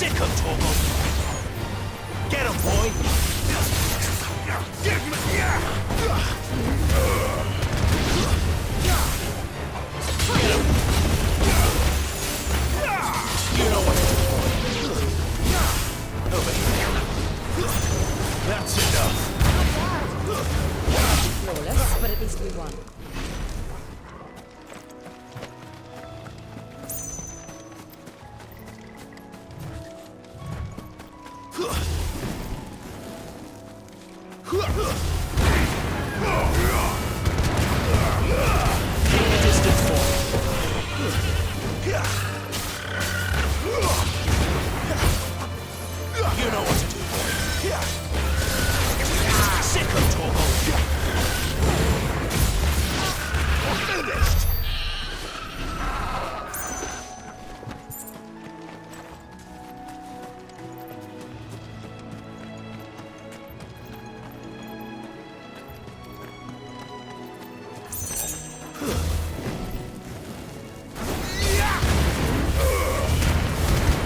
Sick of Toggle. Get him, boy. Give me. Get him. You know what to do. Over here. That's enough. Flawless, but at least we won. Distant fall. You know what to do, boy. Sick of Toggle. Finished.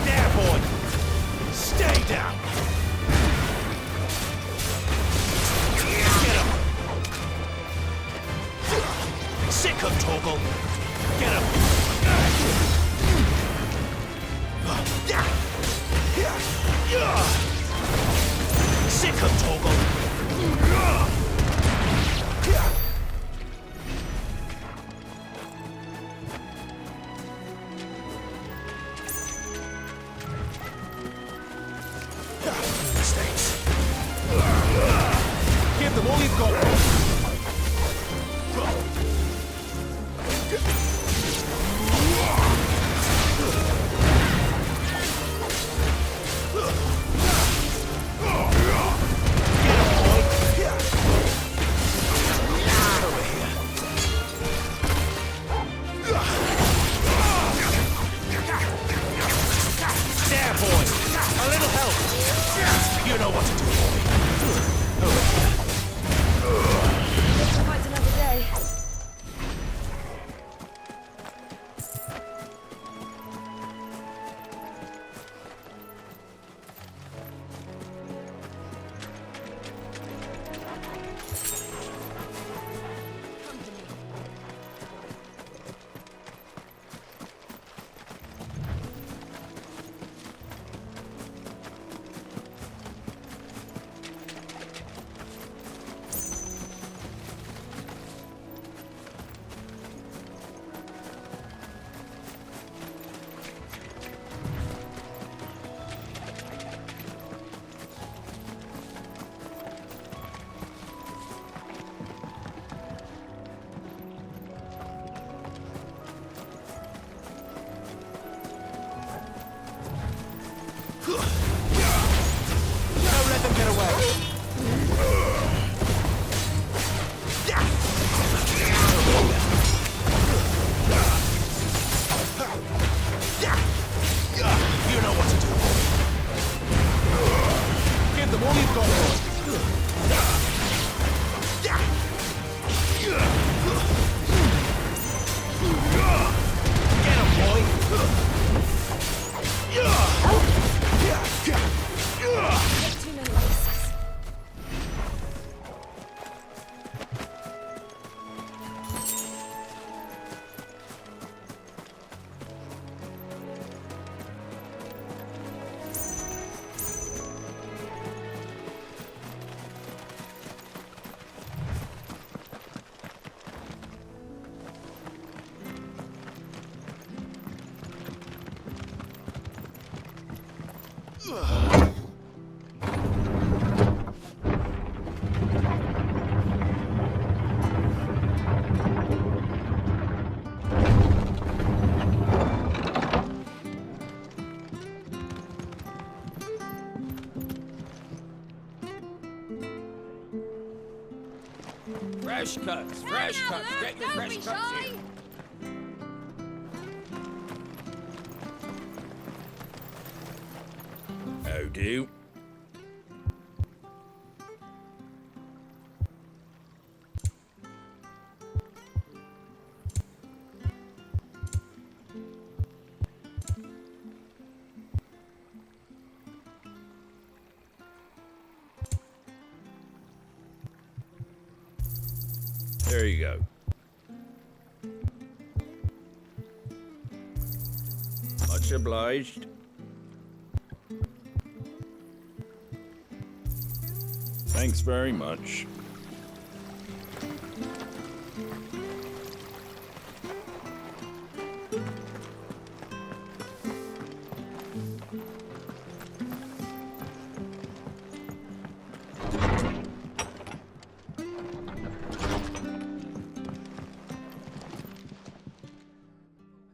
There, boy. Stay down. Get him. Sick of Toggle. Get him. Sick of Toggle. Mistakes. Give them all you've got. There, boy. A little help. You know what to do, boy. Quite another day. Don't let them get away. You know what to do. Give them all you've got, boy. Get him, boy. Too many misses. Fresh cuts, fresh cuts. Get your fresh cuts here. How do? Here you go. Much obliged. Thanks very much.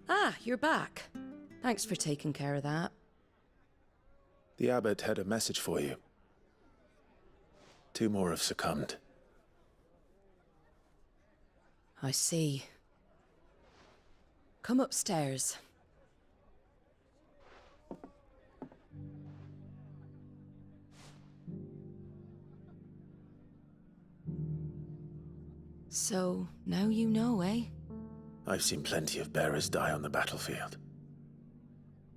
Ah, you're back. Thanks for taking care of that. The abbot had a message for you. 2 more have succumbed. I see. Come upstairs. So, now you know, eh? I've seen plenty of bearers die on the battlefield.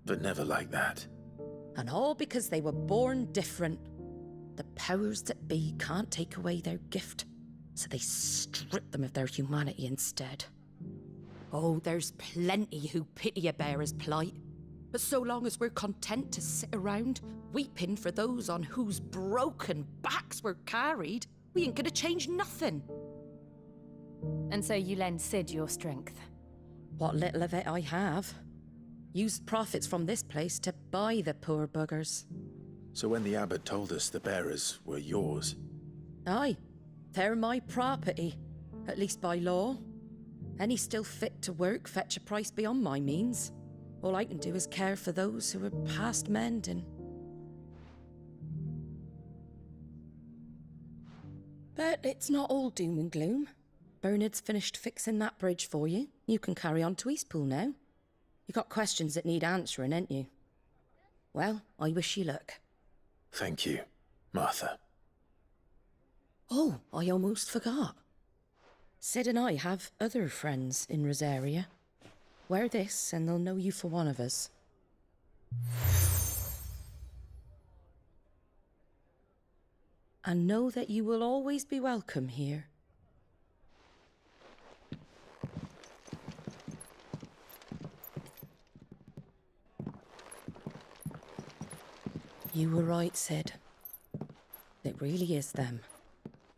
But never like that. And all because they were born different. The powers that be can't take away their gift, so they strip them of their humanity instead. Oh, there's plenty who pity a bearer's plight. But so long as we're content to sit around, weeping for those on whose broken backs we're carried, we ain't gonna change nothing. And so you lend Sid your strength? What little of it I have. Used profits from this place to buy the poor buggers. So when the abbot told us the bearers were yours... Aye, they're my property, at least by law. Any still fit to work fetch a price beyond my means. All I can do is care for those who are past mending. But it's not all doom and gloom. Bernard's finished fixing that bridge for you. You can carry on to Eastpool now. You got questions that need answering, ain't you? Well, I wish you luck. Thank you, Martha. Oh, I almost forgot. Sid and I have other friends in Rosaria. Wear this and they'll know you for one of us. And know that you will always be welcome here. You were right, Sid. It really is them.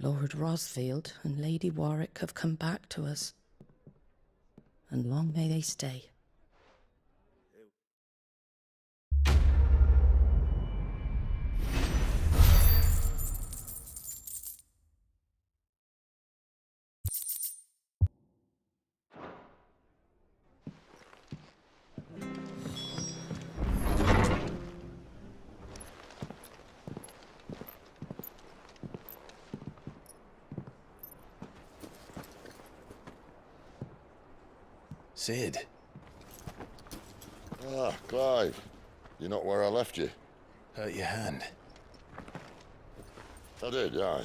Lord Rosfield and Lady Warwick have come back to us. And long may they stay. Sid. Ah, Clive. You're not where I left you. Hurt your hand. I did, aye.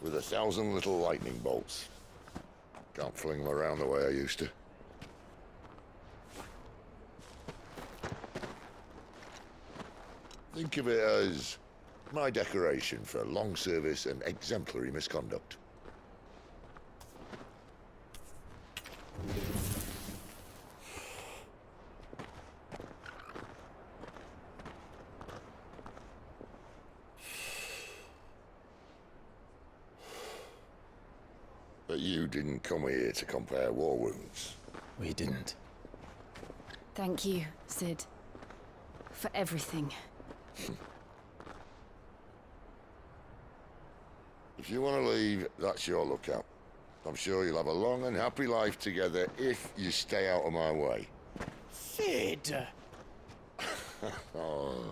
With 1,000 little lightning bolts. Can't fling them around the way I used to. Think of it as my decoration for long service and exemplary misconduct. But you didn't come here to compare war wounds. We didn't. Thank you, Sid. For everything. If you want to leave, that's your lookout. I'm sure you'll have a long and happy life together if you stay out of my way. Sid! Oh.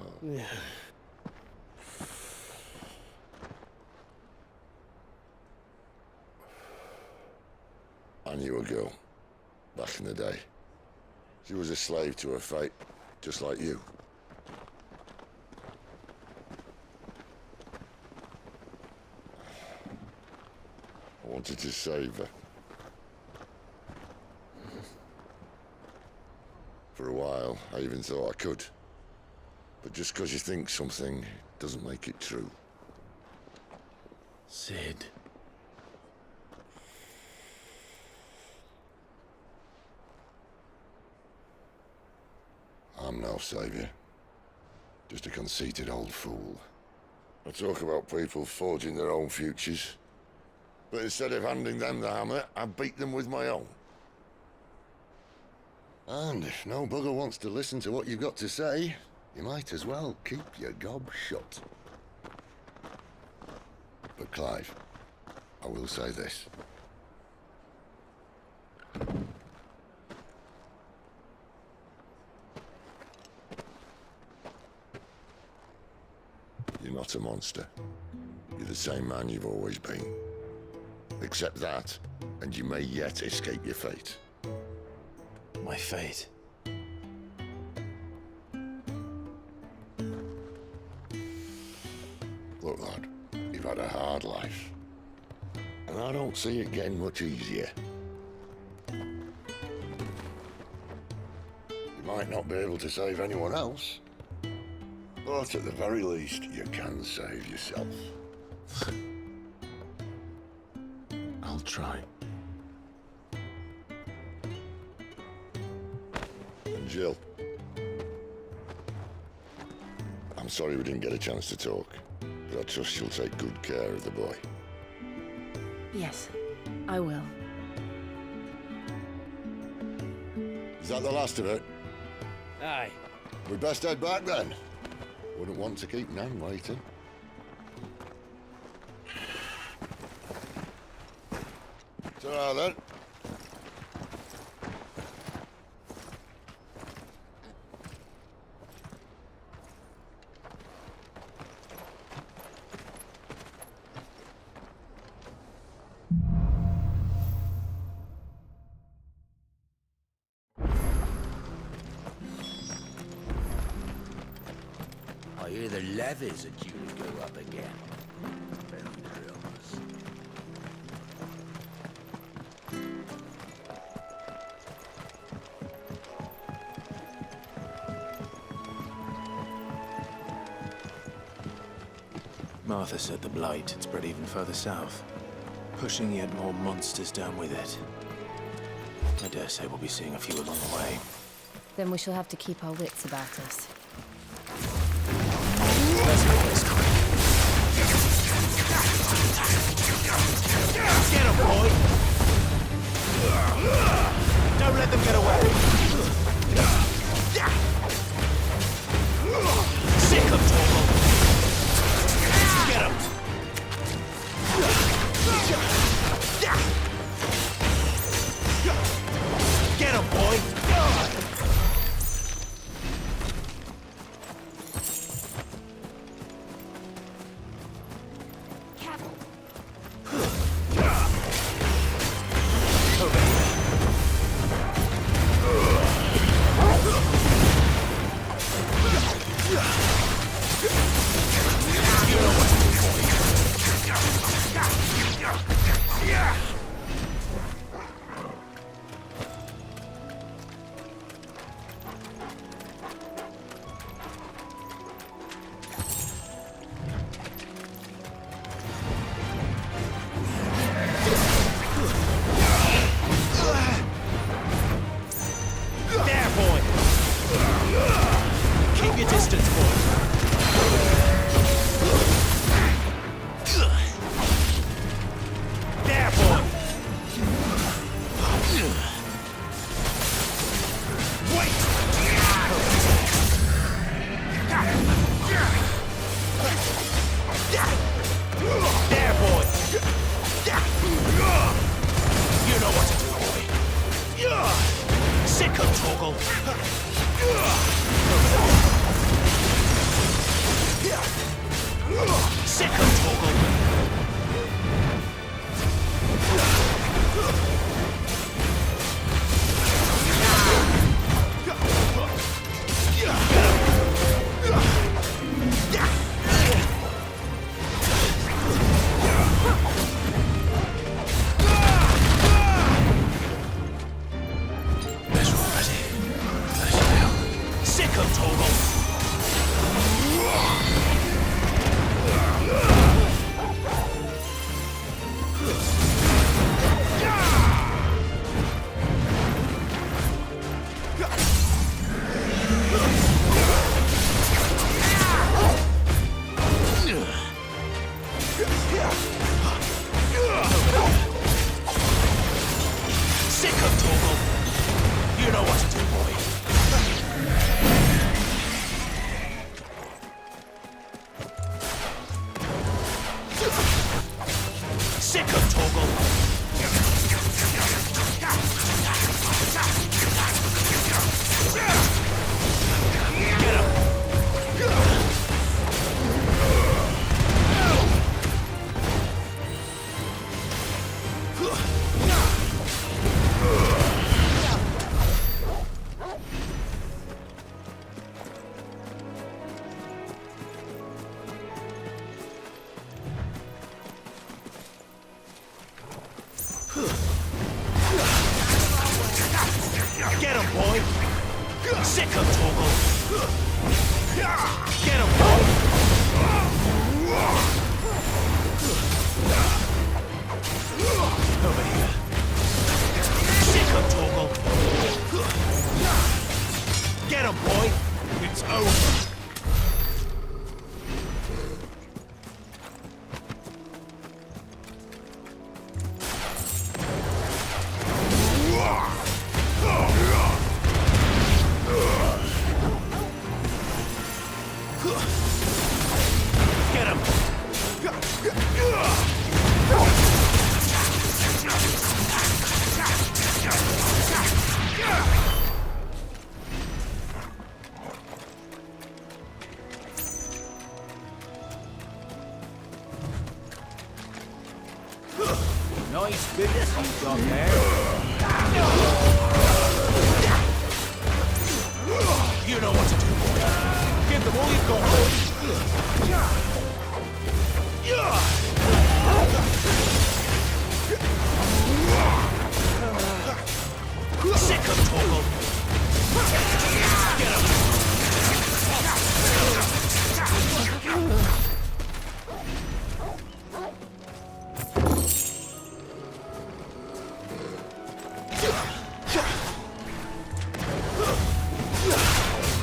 I knew a girl, back in the day. She was a slave to her fate, just like you. I wanted to save her. For a while, I even thought I could. But just because you think something doesn't make it true. Sid. I'm no savior. Just a conceited old fool. I talk about people forging their own futures. But instead of handing them the hammer, I beat them with my own. And if no bugger wants to listen to what you've got to say, you might as well keep your gob shut. But Clive, I will say this. You're not a monster. You're the same man you've always been. Accept that, and you may yet escape your fate. My fate. Look, lad, you've had a hard life. And I don't see it getting much easier. You might not be able to save anyone else, but at the very least, you can save yourself. I'll try. And Jill, I'm sorry we didn't get a chance to talk, but I trust you'll take good care of the boy. Yes, I will. Is that the last of it? Aye. We best head back then. Wouldn't want to keep Nan waiting. Ta-ra then. I hear the levies are due to go up again. Vendrills. Martha said the Blight had spread even further south, pushing yet more monsters down with it. I dare say we'll be seeing a few along the way. Then we shall have to keep our wits about us. Let's make this quick. Get him, boy! Don't let them get away! Sick of Torgal! Get him! Get him, boy! boy! Sick of Torgal! Get him, boy! Over here. Sick of Torgal! Get him, boy! It's over! Get him! Nice business you've got there. You know what to do, boy. Give them all you've got, Sick of Torgal. Get him.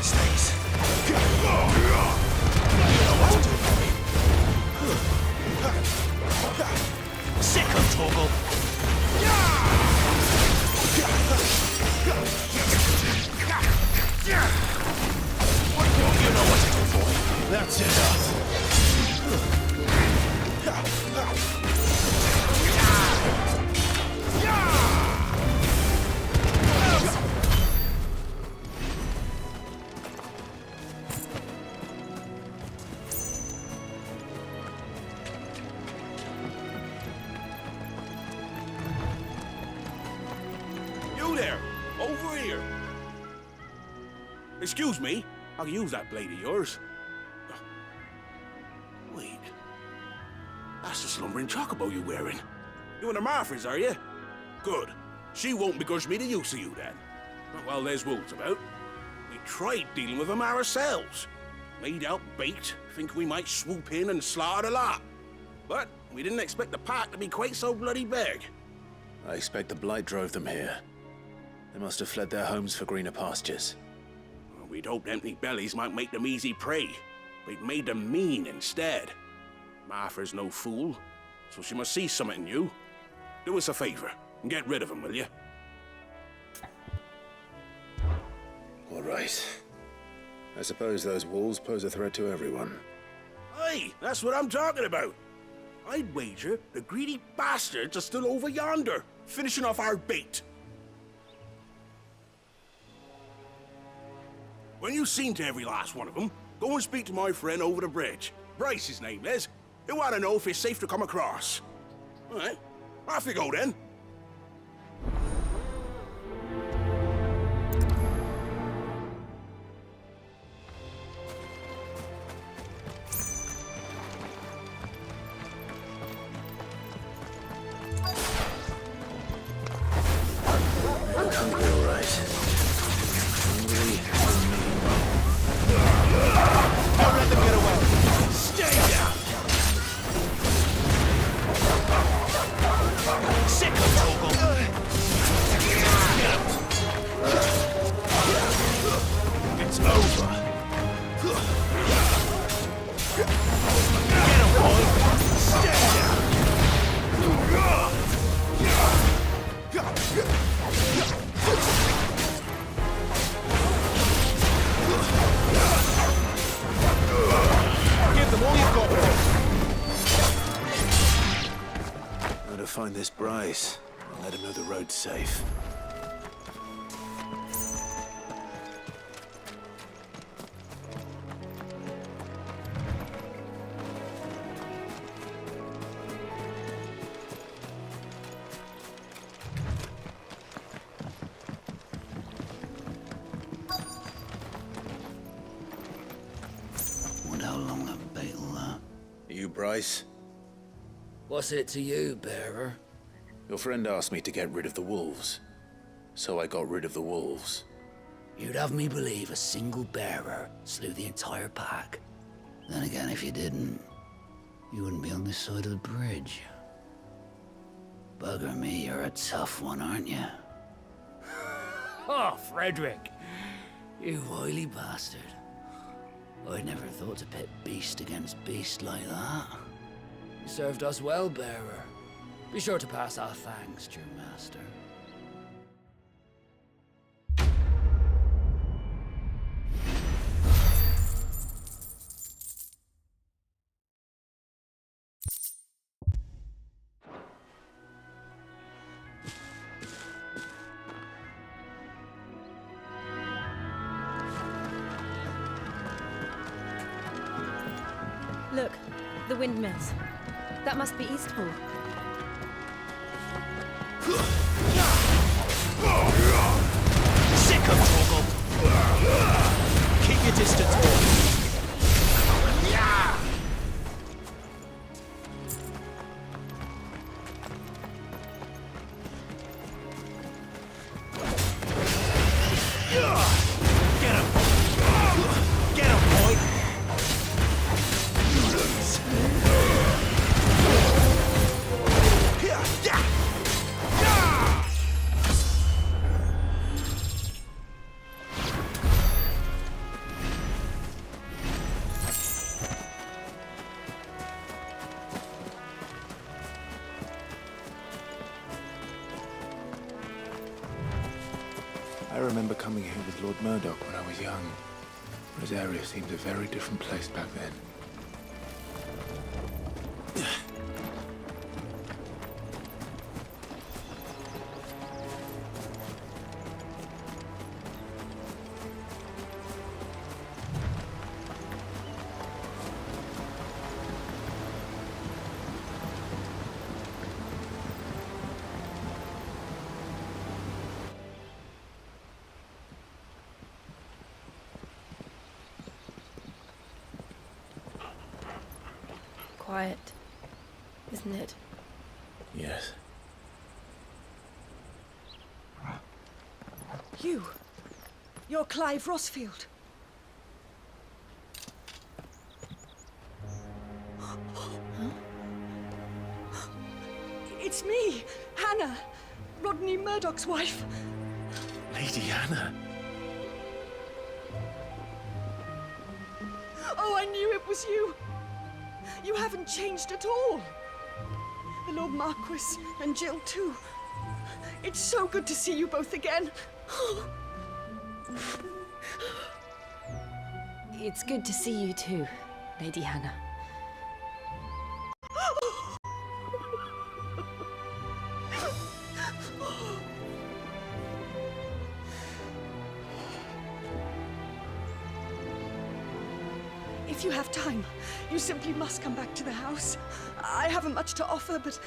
Stays. You know what to do, boy. Sick of Torgal. You know what to do, boy. That's enough. You there! Over here! Excuse me, I can use that blade of yours. Wait. That's the slumbering chocobo you're wearing. You and the Marfors, are you? Good. She won't begrudge me the use of you, then. Well, there's wolves about. We tried dealing with them ourselves. Laid out bait, think we might swoop in and slaughter the lot. But we didn't expect the pack to be quite so bloody big. I expect the blight drove them here. They must have fled their homes for greener pastures. Well, we'd hoped empty bellies might make them easy prey. But it made them mean instead. Martha's no fool, so she must see something in you. Do us a favor and get rid of them, will you? All right. I suppose those wolves pose a threat to everyone. Aye, that's what I'm talking about. I'd wager the greedy bastards are still over yonder, finishing off our bait. When you've seen to every last one of them, go and speak to my friend over the bridge. Bryce, his name is. He'll want to know if it's safe to come across. All right, off you go then. Hungry, all right. Hungry and mean. Don't let them get away. Stay down. Sick of Torgal. Get him. It's over. Get him, boy. Stay down. Give them all you've got, boy. How to find this Bryce and let him know the road's safe. Wonder how long that bait'll last. You Bryce? What's it to you, bearer? Your friend asked me to get rid of the wolves. So I got rid of the wolves. You'd have me believe a single bearer slew the entire pack. Then again, if you didn't, you wouldn't be on this side of the bridge. Bugger me, you're a tough one, aren't you? Oh, Frederick! You wily bastard. I'd never thought to pit beast against beast like that. You served us well, bearer. Be sure to pass our thanks to your master. Look, the windmills. That must be Eastpool. Sick of Torgal! Keep your distance, boy. Get him! Get him, boy! I remember coming here with Lord Murdoch when I was young. Rosaria seemed a very different place back then. Quiet, isn't it? Yes. You're Clive Rossfield. It's me, Hannah, Rodney Murdoch's wife. Lady Hannah. Oh, I knew it was you. You haven't changed at all. The Lord Marquis and Jill too. It's so good to see you both again. It's good to see you too, Lady Hannah. If you have time, you simply must come back to the house. I haven't much to offer, but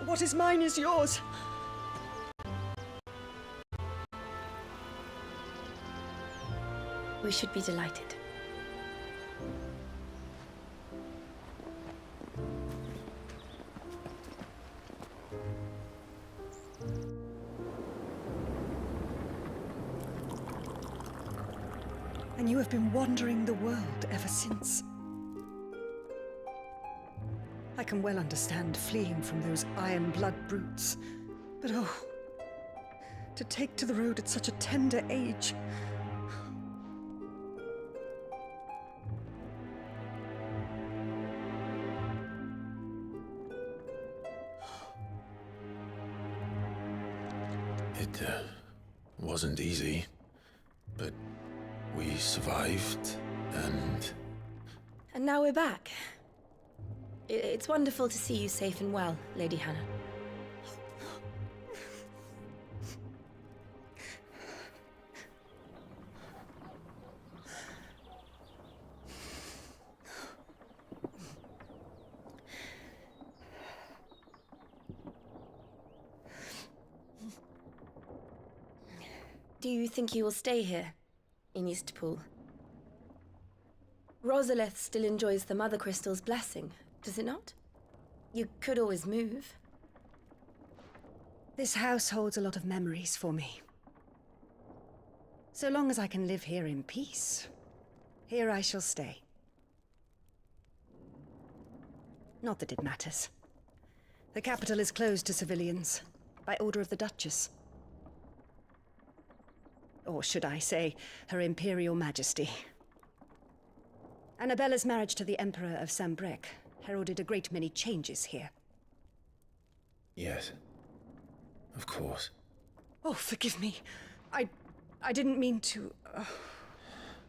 what is mine is yours. We should be delighted. And you have been wandering the world ever since. I can well understand fleeing from those iron blood brutes, but oh, to take to the road at such a tender age. It wasn't easy, but we survived, and now we're back. It's wonderful to see you safe and well, Lady Hannah. Do you think you will stay here, in Eastpool? Rosalith still enjoys the Mother Crystal's blessing, does it not? You could always move. This house holds a lot of memories for me. So long as I can live here in peace, here I shall stay. Not that it matters. The capital is closed to civilians, by order of the Duchess. Or should I say, Her Imperial Majesty. Annabella's marriage to the Emperor of Sambrec heralded a great many changes here. Yes. Of course. Oh, forgive me. I didn't mean to...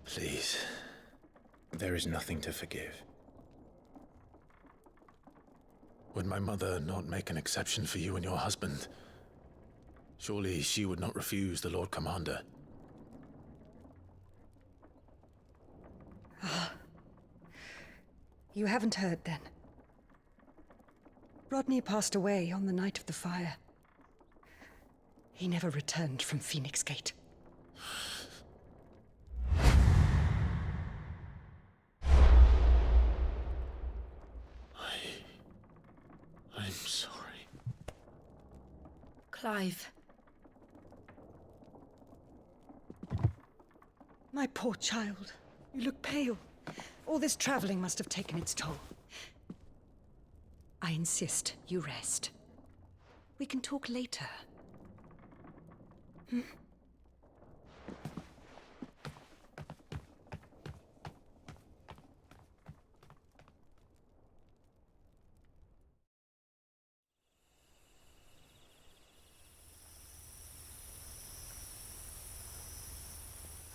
Please. There is nothing to forgive. Would my mother not make an exception for you and your husband? Surely she would not refuse the Lord Commander. You haven't heard, then. Rodney passed away on the night of the fire. He never returned from Phoenix Gate. I'm sorry. Clive. My poor child. You look pale. All this traveling must have taken its toll. I insist you rest. We can talk later.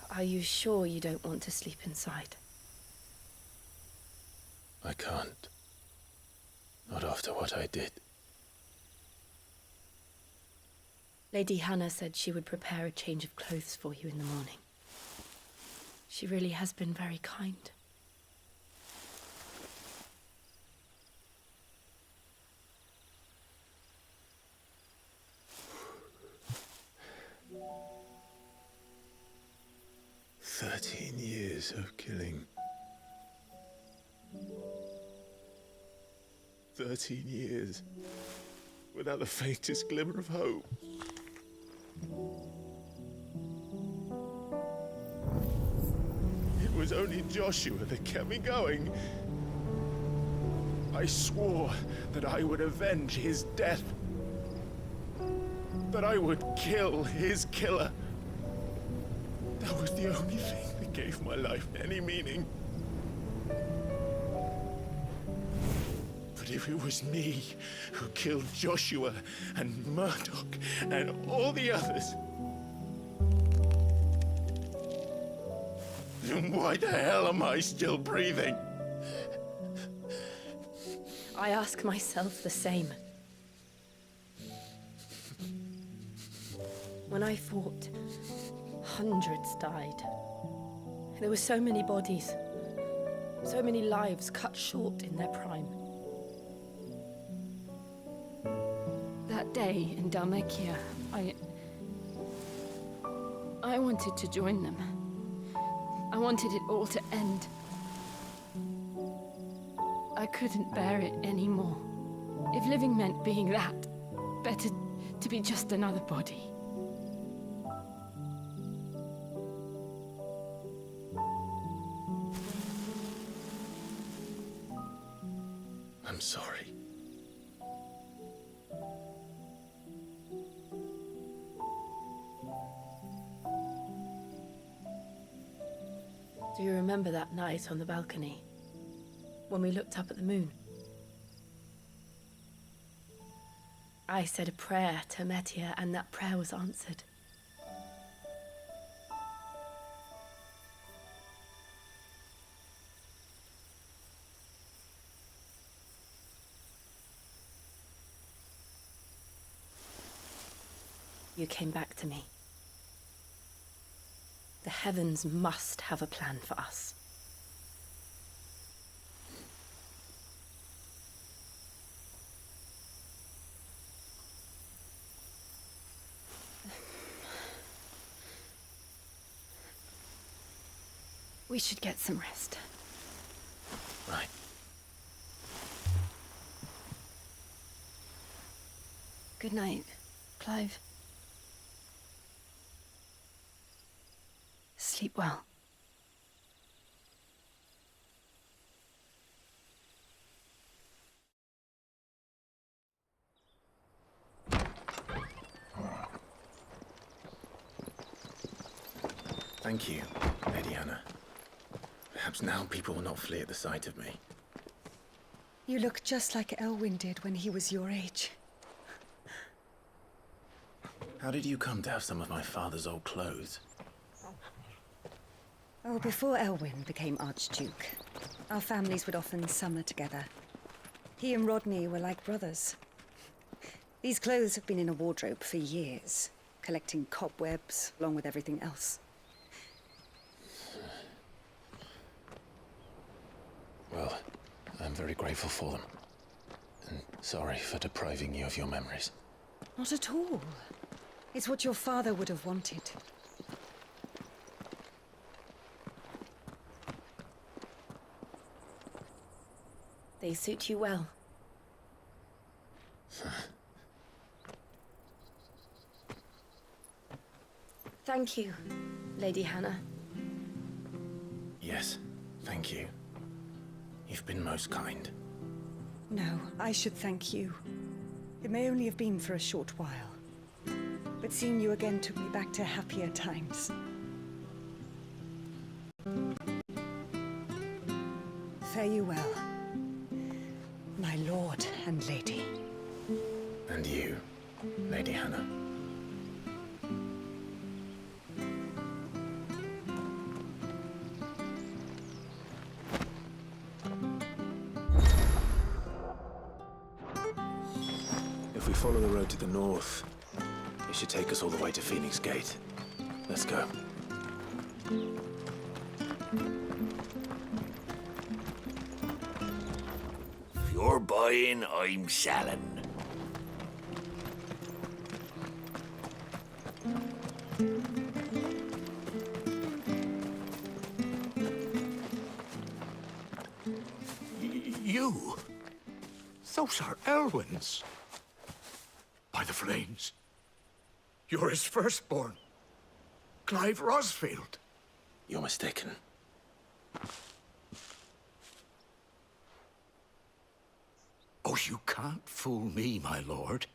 Are you sure you don't want to sleep inside? I can't. Not after what I did. Lady Hannah said she would prepare a change of clothes for you in the morning. She really has been very kind. "13 years of killing. 13 years without the faintest glimmer of hope. It was only Joshua that kept me going. I swore that I would avenge his death. That I would kill his killer. That was the only thing that gave my life any meaning. But if it was me who killed Joshua and Murdoch and all the others, then why the hell am I still breathing? I ask myself the same. When I fought, hundreds died. There were so many bodies, so many lives cut short in their prime. That day in Dalmekia, I wanted to join them. I wanted it all to end. I couldn't bear it anymore. If living meant being that, better to be just another body. I'm sorry. Do you remember that night on the balcony? When we looked up at the moon? I said a prayer to Metia, and that prayer was answered. You came back to me. The heavens must have a plan for us. We should get some rest. Right. Good night, Clive. Sleep well. Thank you, Lady Hannah. Perhaps now people will not flee at the sight of me. You look just like Elwyn did when he was your age. How did you come to have some of my father's old clothes? Oh, before Elwyn became Archduke, our families would often summer together. He and Rodney were like brothers. These clothes have been in a wardrobe for years, collecting cobwebs along with everything else. Well, I'm very grateful for them. And sorry for depriving you of your memories. Not at all. It's what your father would have wanted. They suit you well. Thank you, Lady Hannah. Yes, thank you. You've been most kind. No, I should thank you. It may only have been for a short while, but seeing you again took me back to happier times. Fare you well, my lord and lady. And you, Lady Hannah. If we follow the road to the north, it should take us all the way to Phoenix Gate. Let's go. If you're buying, I'm selling. You? Those are Elwyn's. By the flames. You're his firstborn. Clive Rosfield. You're mistaken. Oh, you can't fool me, my lord.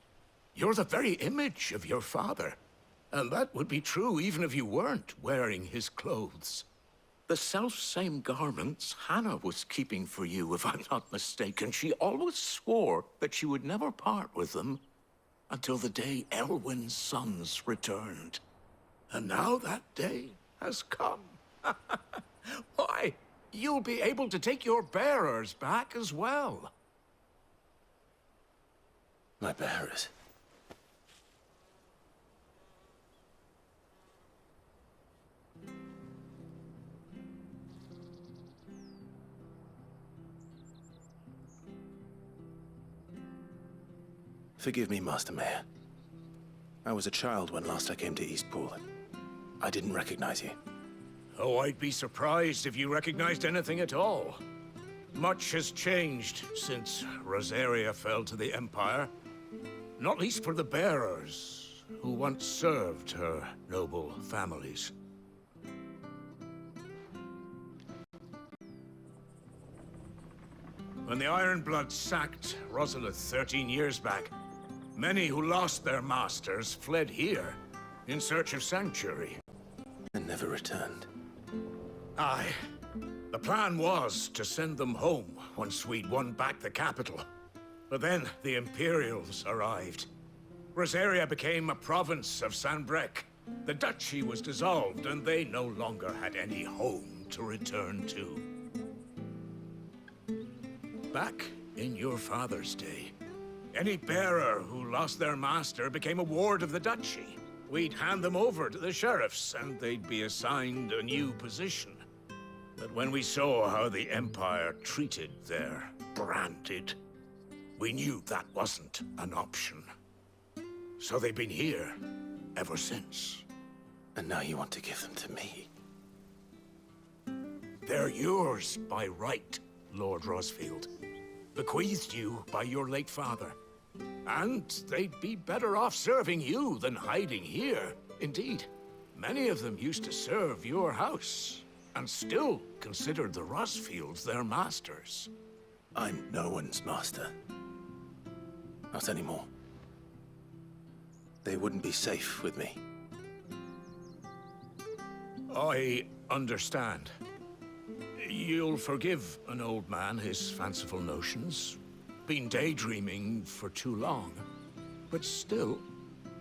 You're the very image of your father. And that would be true even if you weren't wearing his clothes. The self-same garments Hannah was keeping for you, if I'm not mistaken. She always swore that she would never part with them until the day Elwyn's sons returned. And now that day has come. Why, you'll be able to take your bearers back as well. My bearers. Forgive me, Master Mayor. I was a child when last I came to Eastpool. I didn't recognize you. Oh, I'd be surprised if you recognized anything at all. Much has changed since Rosaria fell to the Empire. Not least for the bearers, who once served her noble families. When the Ironbloods sacked Rosalith 13 years back, many who lost their masters fled here in search of sanctuary. And never returned. Aye. The plan was to send them home once we'd won back the capital. But then the Imperials arrived. Rosaria became a province of Sanbreque. The duchy was dissolved, and they no longer had any home to return to. Back in your father's day, any bearer who lost their master became a ward of the duchy. We'd hand them over to the sheriffs, and they'd be assigned a new position. But when we saw how the Empire treated their branded, we knew that wasn't an option. So they've been here ever since. And now you want to give them to me? They're yours by right, Lord Rosfield. Bequeathed you by your late father. And they'd be better off serving you than hiding here. Indeed, Many of them used to serve your house, and still considered the Rosfields their masters. I'm no one's master. Not anymore. They wouldn't be safe with me. I understand. You'll forgive an old man his fanciful notions. Been daydreaming for too long. But still,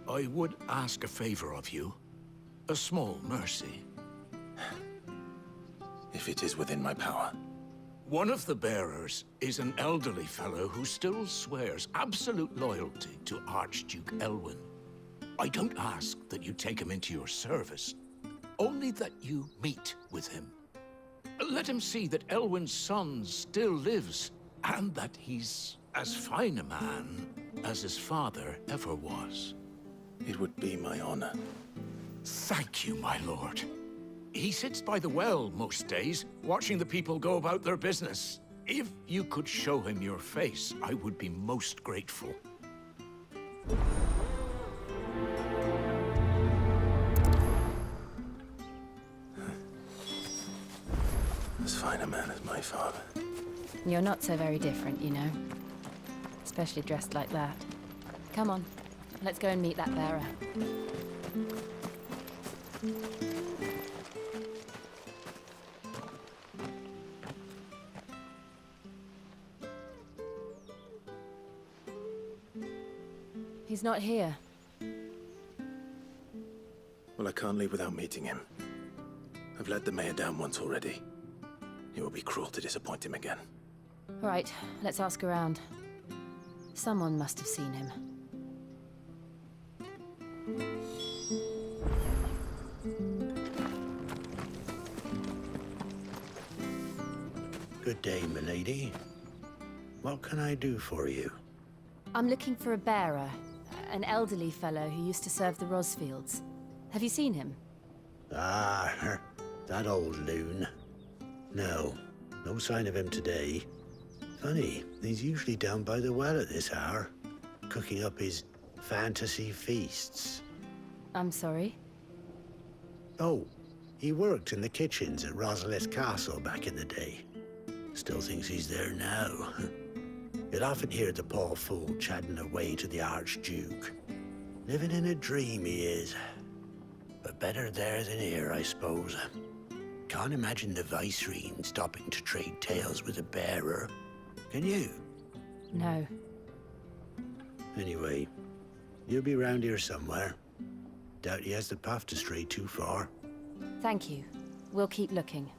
I would ask a favor of you. A small mercy. If it is within my power. One of the bearers is an elderly fellow who still swears absolute loyalty to Archduke Elwyn. I don't ask that you take him into your service, only that you meet with him. Let him see that Elwyn's son still lives, and that he's as fine a man as his father ever was. It would be my honor. Thank you, my lord. He sits by the well most days, watching the people go about their business. If you could show him your face, I would be most grateful. As fine a man as my father. You're not so very different, you know. Especially dressed like that. Come on, let's go and meet that bearer. He's not here. Well, I can't leave without meeting him. I've let the mayor down once already. It would be cruel to disappoint him again. Right, let's ask around. Someone must have seen him. Good day, milady. What can I do for you? I'm looking for a bearer, an elderly fellow who used to serve the Rosfields. Have you seen him? Ah, that old loon. No, no sign of him today. Funny, he's usually down by the well at this hour, cooking up his fantasy feasts. I'm sorry? Oh, he worked in the kitchens at Rosalith Castle back in the day. Still thinks he's there now. You'd often hear the poor fool chatting away to the Archduke. Living in a dream he is. But better there than here, I suppose. Can't imagine the Vicereine stopping to trade tales with a bearer. Can you? No. Anyway, you'll be round here somewhere. Doubt he has the puff to stray too far. Thank you. We'll keep looking.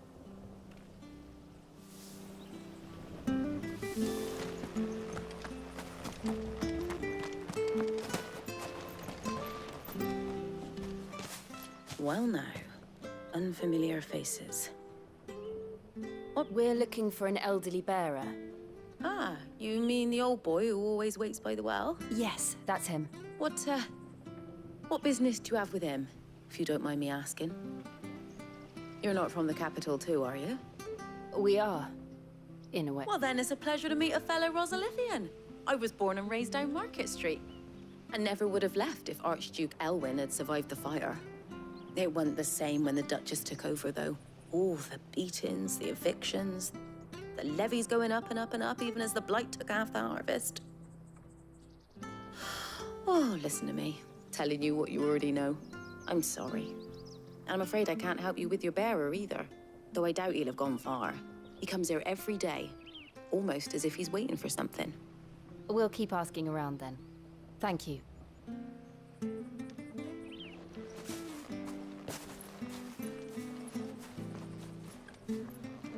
Well now, unfamiliar faces. We're looking for an elderly bearer. Ah, you mean the old boy who always waits by the well? Yes, that's him. What business do you have with him, if you don't mind me asking? You're not from the capital too, are you? We are, in a way. Well then, it's a pleasure to meet a fellow Rosalithian. I was born and raised down Market Street. And never would have left if Archduke Elwyn had survived the fire. It wasn't the same when the Duchess took over, though. All the beatings, the evictions, the levies going up and up and up, even as the blight took half the harvest. Oh, listen to me, telling you what you already know. I'm sorry. And I'm afraid I can't help you with your bearer either, though I doubt he'll have gone far. He comes here every day, almost as if he's waiting for something. We'll keep asking around then. Thank you.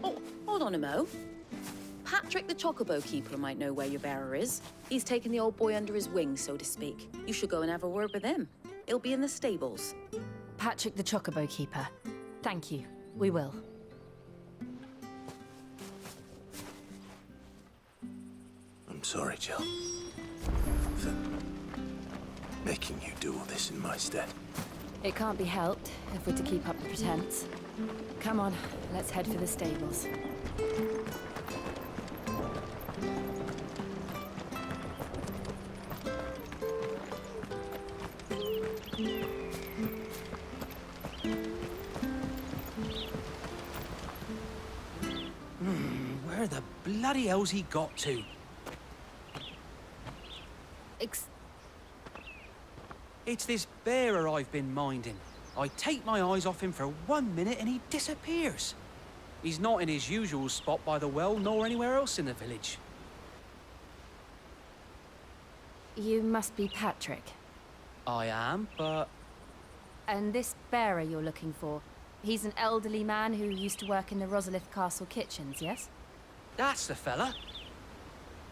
Oh, hold on a mo. Patrick the Chocobo Keeper might know where your bearer is. He's taken the old boy under his wing, so to speak. You should go and have a word with him. He'll be in the stables. Patrick the Chocobo Keeper. Thank you. We will. I'm sorry, Jill. For making you do all this in my stead. It can't be helped if we're to keep up the pretense. Come on, let's head for the stables. bloody hell's he got to? It's this bearer I've been minding. I take my eyes off him for 1 minute and he disappears. He's not in his usual spot by the well, nor anywhere else in the village. You must be Patrick. I am, but... And this bearer you're looking for, he's an elderly man who used to work in the Rosalith Castle kitchens, yes? That's the fella.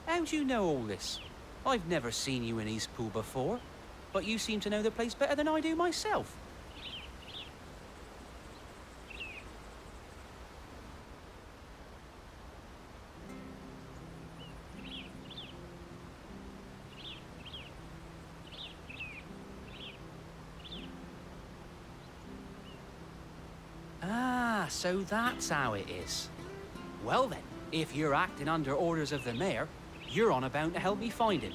How do you know all this? I've never seen you in Eastpool before, but you seem to know the place better than I do myself. Ah, so that's how it is. Well then, if you're acting under orders of the mayor, you're on about to help me find him.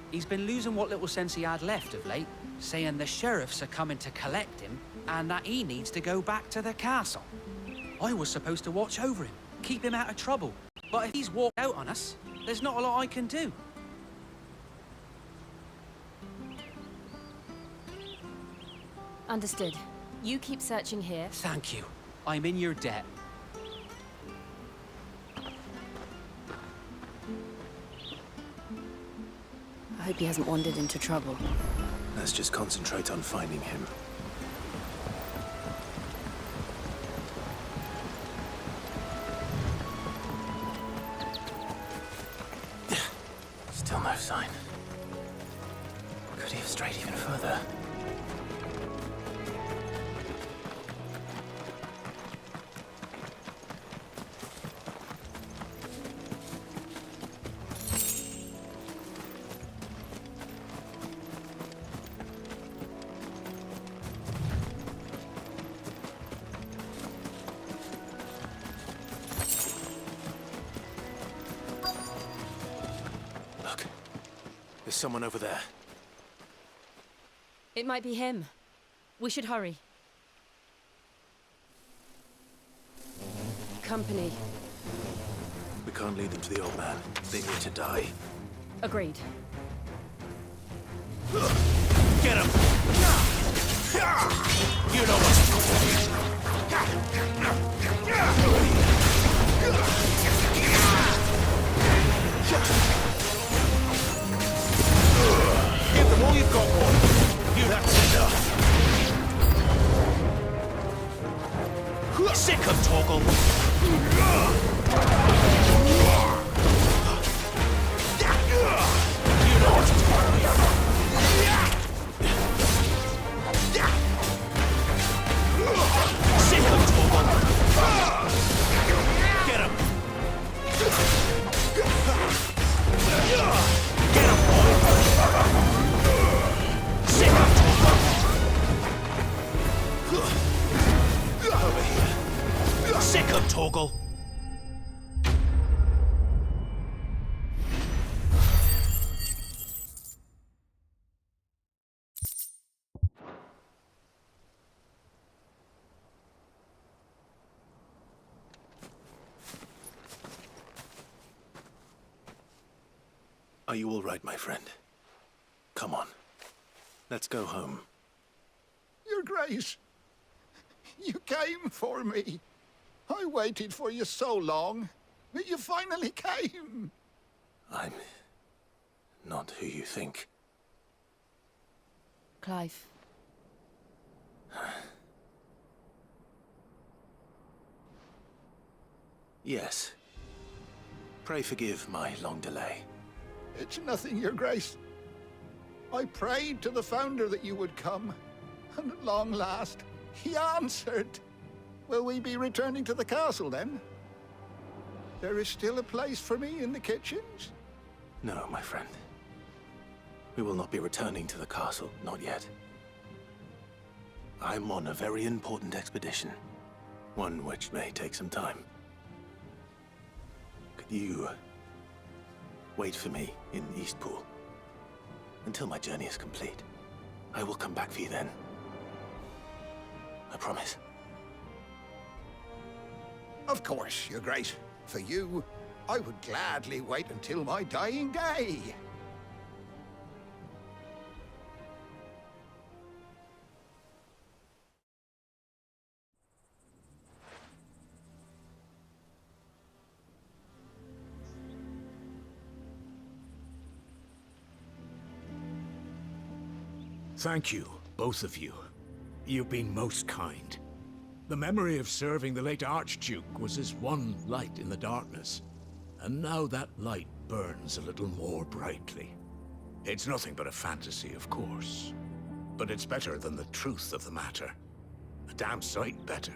He's been losing what little sense he had left of late, saying the sheriffs are coming to collect him and that he needs to go back to the castle. I was supposed to watch over him, keep him out of trouble. But if he's walked out on us, there's not a lot I can do. Understood. You keep searching here. Thank you. I'm in your debt. I hope he hasn't wandered into trouble. Let's just concentrate on finding him. Still no sign. Could he have strayed even further? There's someone over there. It might be him. We should hurry. Company. We can't lead them to the old man. They need to die. Agreed. Get him! You know what? Give them all you've got, boy. You have enough. Sick of Torgal. You know what to Sick of Torgal. Get him. Get him, boy. Sick of Torgal. Over here. Sick of Torgal. Are you all right, my friend? Come on. Let's go home. Your Grace, you came for me. I waited for you so long, but you finally came. I'm not who you think. Clive. Yes. Pray forgive my long delay. It's nothing, Your Grace. I prayed to the Founder that you would come, and at long last, he answered. Will we be returning to the castle, then? There is still a place for me in the kitchens? No, my friend. We will not be returning to the castle, not yet. I'm on a very important expedition, one which may take some time. Could you wait for me in Eastpool until my journey is complete? I will come back for you then. I promise. Of course, Your Grace. For you, I would gladly wait until my dying day. Thank you, both of you. You've been most kind. The memory of serving the late Archduke was as one light in the darkness, and now that light burns a little more brightly. It's nothing but a fantasy, of course, but it's better than the truth of the matter. A damn sight better.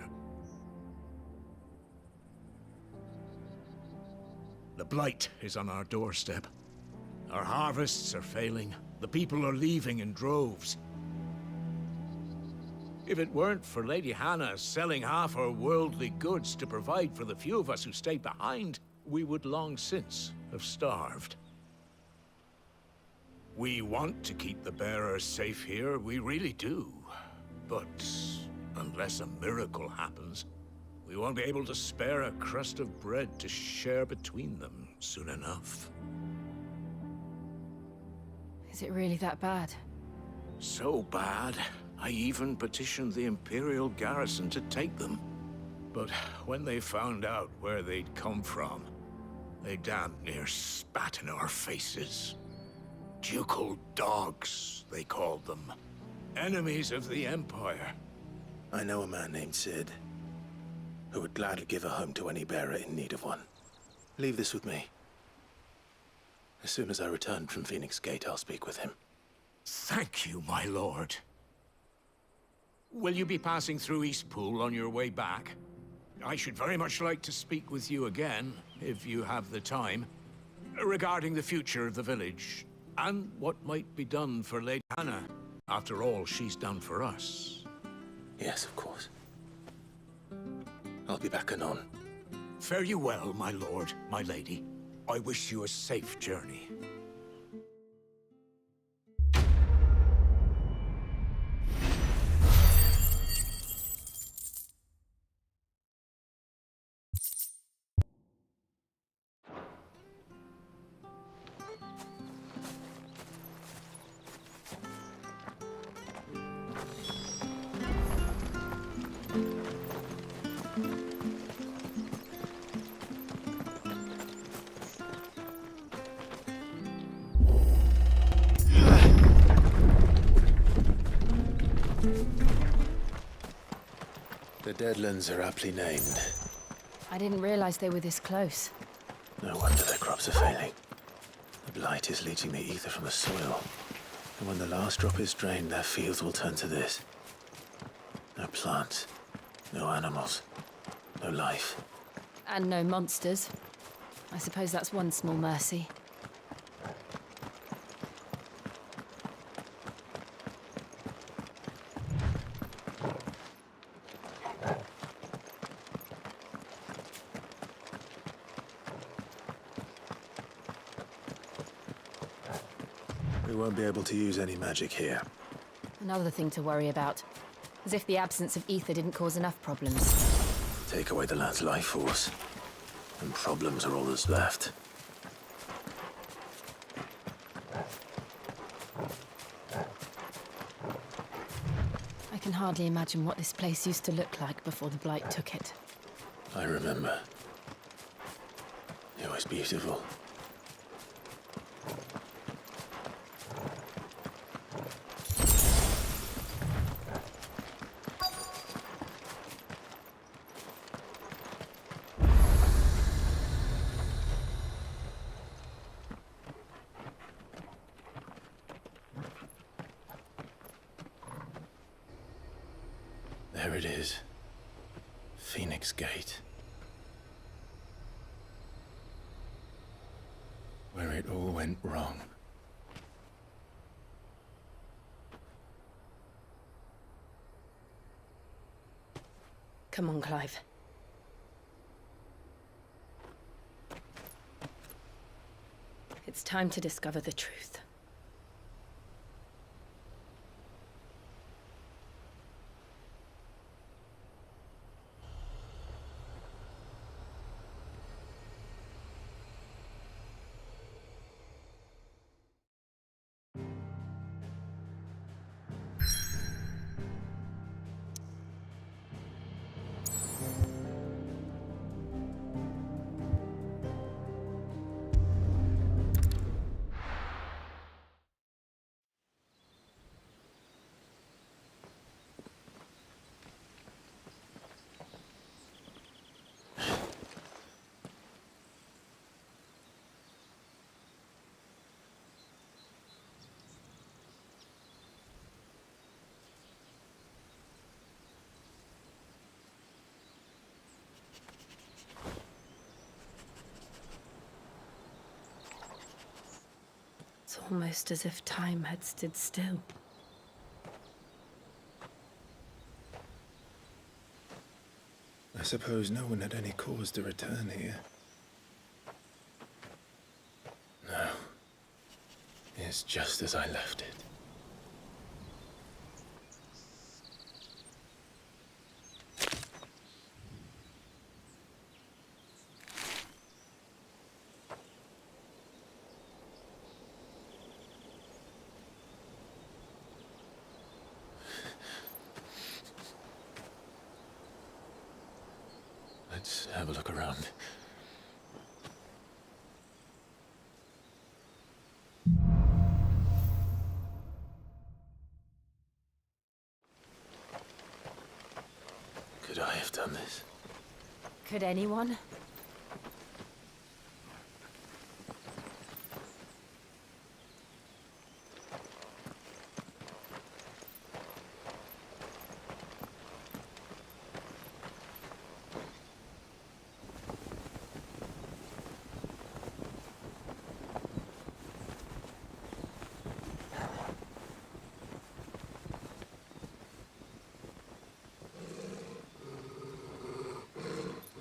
The blight is on our doorstep. Our harvests are failing. The people are leaving in droves. If it weren't for Lady Hannah selling half her worldly goods to provide for the few of us who stayed behind, we would long since have starved. We want to keep the bearers safe here, we really do. But unless a miracle happens, we won't be able to spare a crust of bread to share between them soon enough. Is it really that bad? So bad, I even petitioned the Imperial garrison to take them. But when they found out where they'd come from, they damn near spat in our faces. Ducal dogs, they called them. Enemies of the Empire. I know a man named Sid, who would gladly give a home to any bearer in need of one. Leave this with me. As soon as I return from Phoenix Gate, I'll speak with him. Thank you, my lord. Will you be passing through Eastpool on your way back? I should very much like to speak with you again, if you have the time, regarding the future of the village, and what might be done for Lady Hannah, after all she's done for us. Yes, of course. I'll be back anon. Fare you well, my lord, my lady. I wish you a safe journey. The Deadlands are aptly named. I didn't realize they were this close. No wonder their crops are failing. The blight is leaching the ether from the soil. And when the last drop is drained, their fields will turn to this. No plants, no animals, no life. And no monsters. I suppose that's one small mercy. We won't be able to use any magic here. Another thing to worry about. As if the absence of ether didn't cause enough problems. Take away the lad's life force, and problems are all that's left. I can hardly imagine what this place used to look like before the blight took it. I remember. It was beautiful. There it is. Phoenix Gate. Where it all went wrong. Come on, Clive. It's time to discover the truth. It's almost as if time had stood still. I suppose no one had any cause to return here. No. It's just as I left it. Let's have a look around. Could I have done this? Could anyone?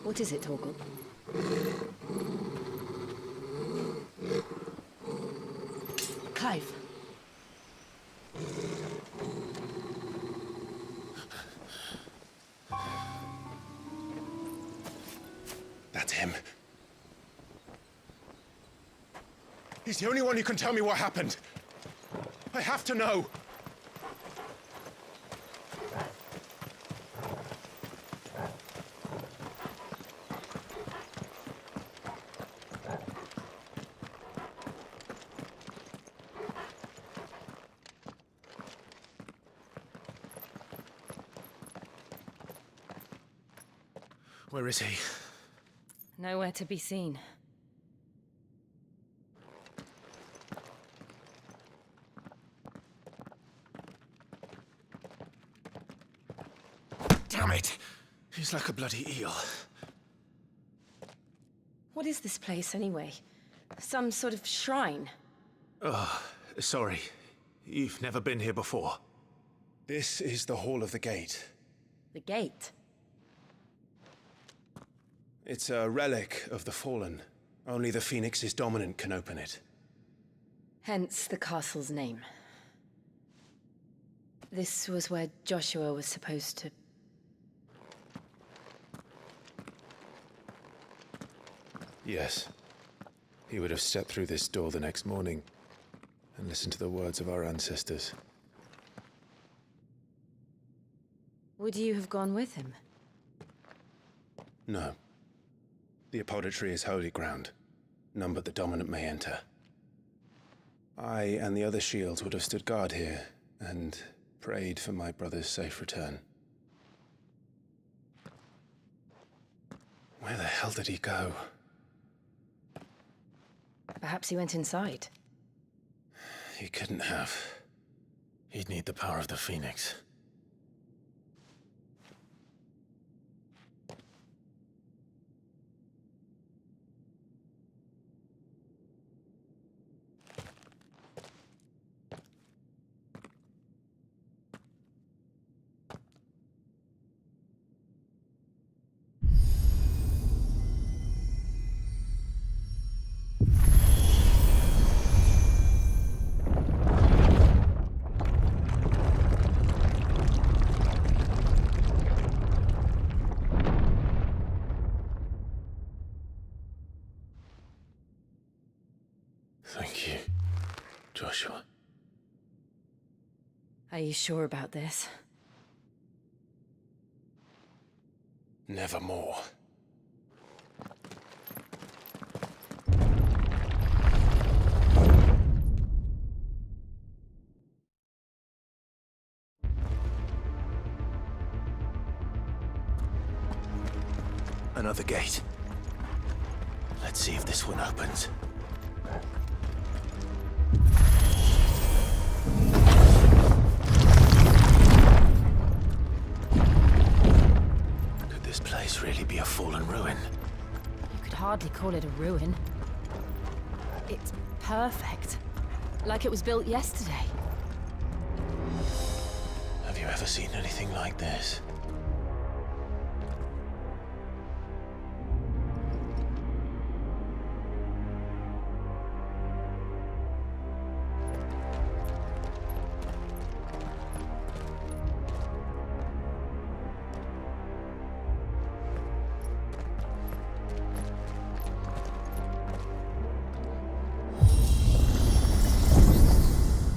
What is it, Torgal? Clive. That's him. He's the only one who can tell me what happened. I have to know. Where is he? Nowhere to be seen. Damn it! He's like a bloody eel. What is this place, anyway? Some sort of shrine? Oh, sorry. You've never been here before. This is the Hall of the Gate. The gate? It's a relic of the Fallen. Only the Phoenix's dominant can open it. Hence the castle's name. This was where Joshua was supposed to... Yes. He would have stepped through this door the next morning and listened to the words of our ancestors. Would you have gone with him? No. The apodatory is holy ground. None but the dominant may enter. I and the other shields would have stood guard here and prayed for my brother's safe return. Where the hell did he go? Perhaps he went inside. He couldn't have. He'd need the power of the Phoenix. Thank you, Joshua. Are you sure about this? Nevermore. Another gate. Let's see if this one opens. Could this place really be a fallen ruin? You could hardly call it a ruin. It's perfect. Like it was built yesterday. Have you ever seen anything like this?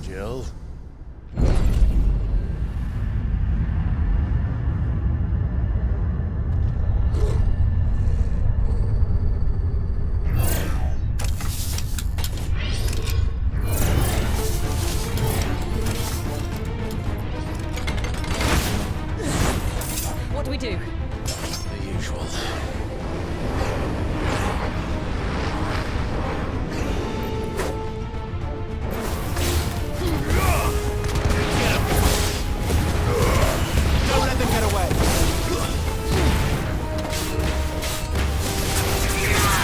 Jill? What do we do? The usual. Don't let them get away.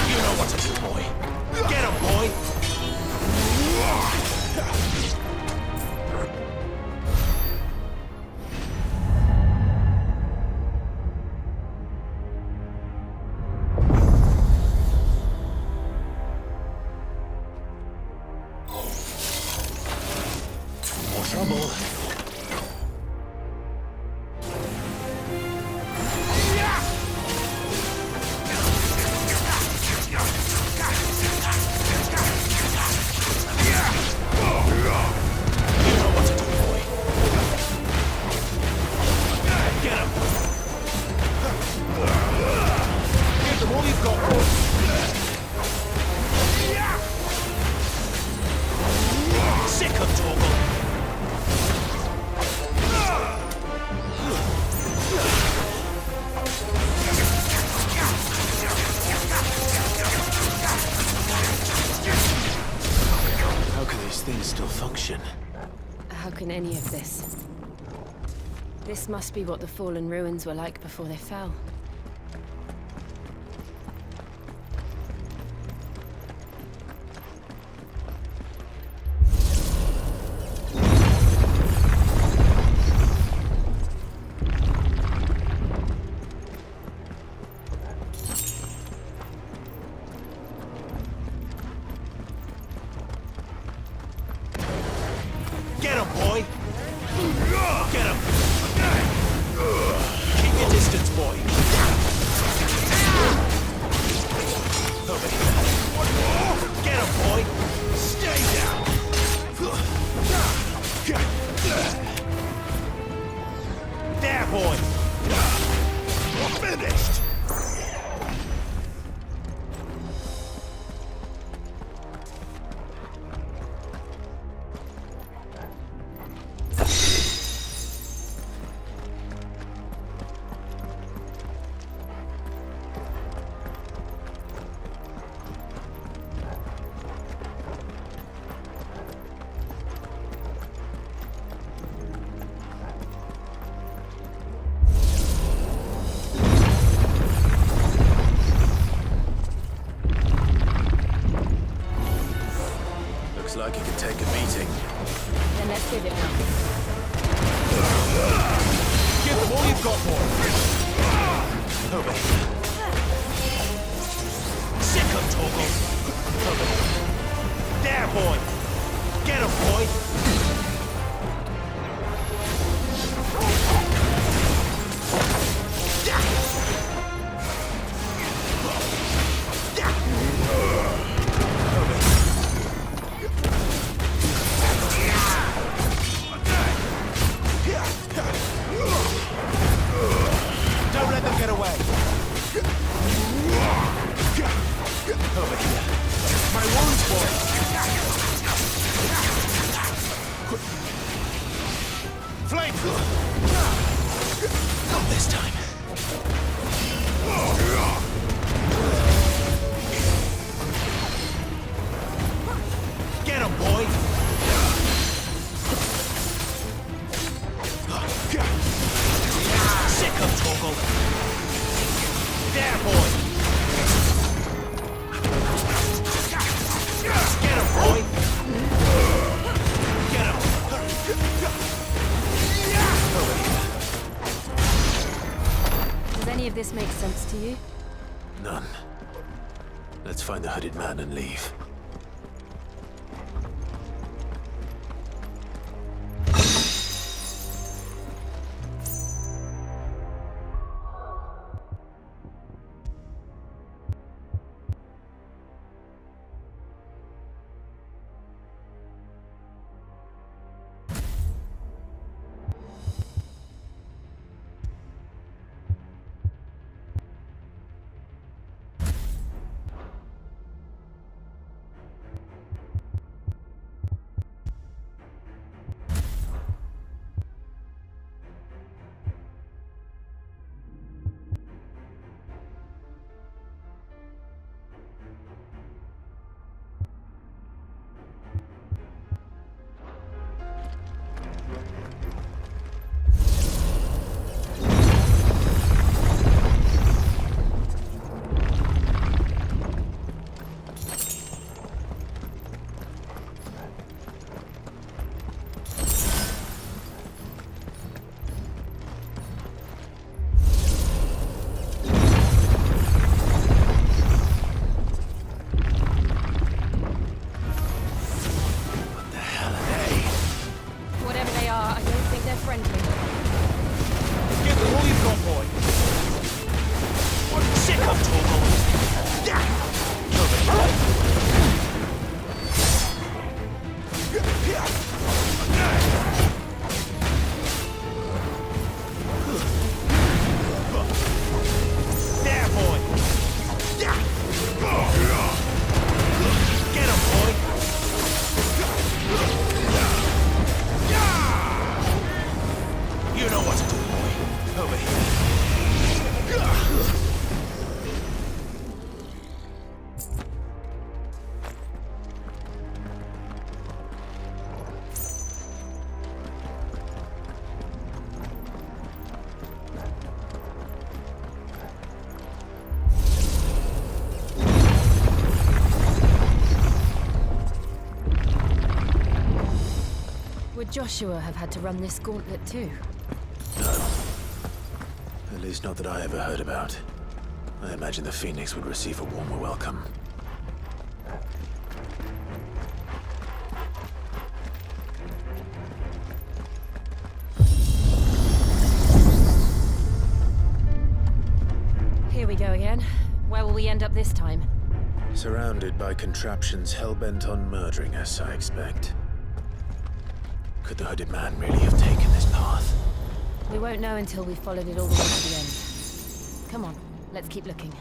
You know what to do, boy. Get him, boy. More trouble. Give them all you've got, boy. Sick of Torgal. How can these things still function? How can any of this? This must be what the fallen ruins were like before they fell. Get him, boy. Get him. Keep your distance, boy. Over here. Get him, boy. Stay down. There, boy. We're finished. Looks like it could take a beating. Then let's give it now. Give them all you've got, boy. Over here. Sick of Torgal. Over here. There, boy. Get him, boy. Don't let them get away. Over here. My wounds, boy. Flame! Not this time. Get him, boy. Sick of Torgal. There, boy. Get him, boy. Makes sense to you? None. Let's find the hooded man and leave. Would Joshua have had to run this gauntlet too? No. At least not that I ever heard about. I imagine the Phoenix would receive a warmer welcome. Here we go again. Where will we end up this time? Surrounded by contraptions hell-bent on murdering us, I expect. Could the hooded man really have taken this path? We won't know until we've followed it all the way to the end. Come on, let's keep looking.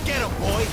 Get him, boy!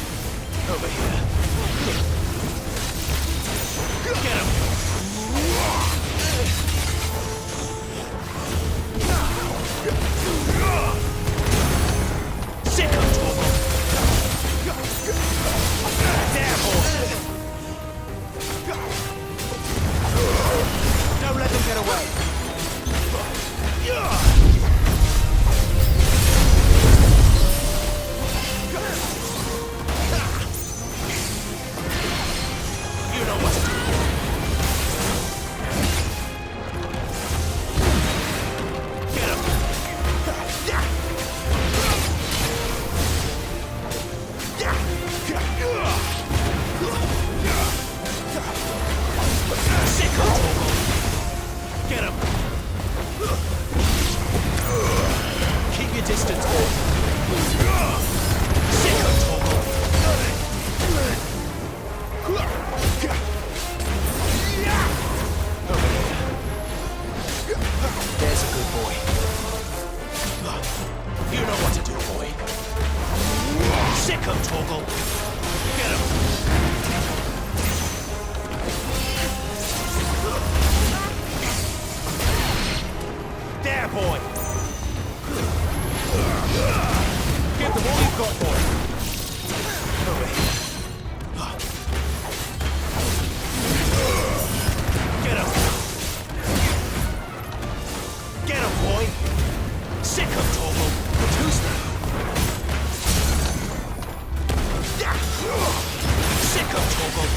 Sick of Toggle.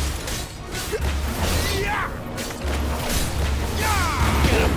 Yeah! Get him!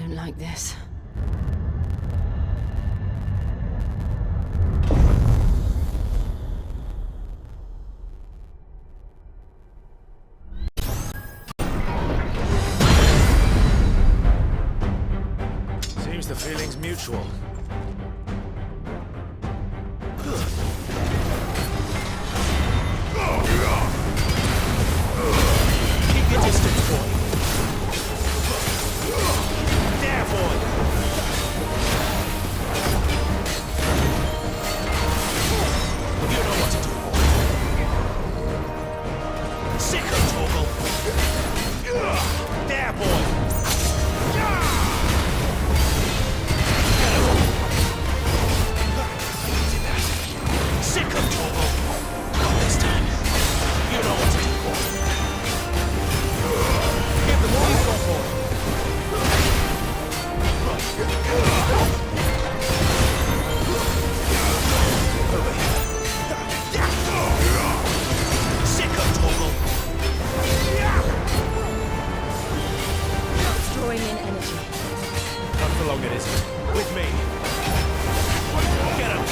Like this. Seems the feeling's mutual. Keep your distance, boy. There, boy! You know what to do, boy. Sick of Toggle! There, boy! Sick of Toggle! Not this time. You know what to do, boy. Give them all you've got, boy. Sick of Toggle! It's drawing in energy. Not for long it isn't. With me. Get him!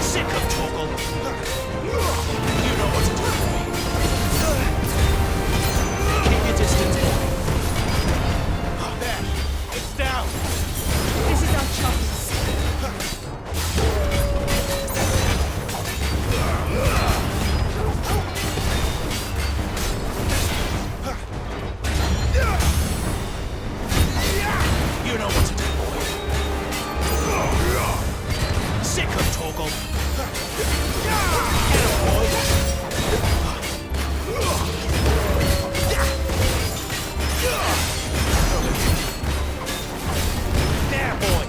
Sick of Toggle! You know what to do with me. Keep your distance, boy. There! It's down! This is our chance. You know what to do, boy. Sick of Toggle. Get him, boy. There, boy.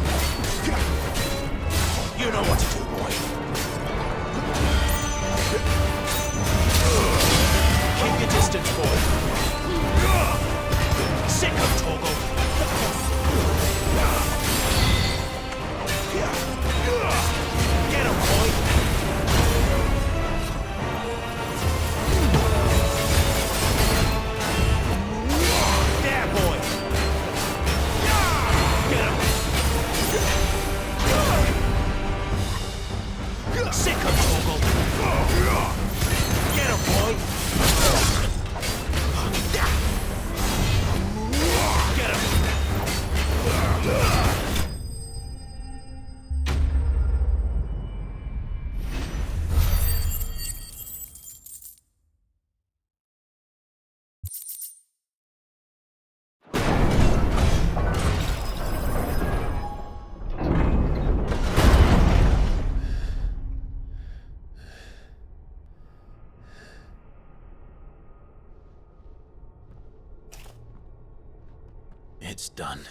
It's done.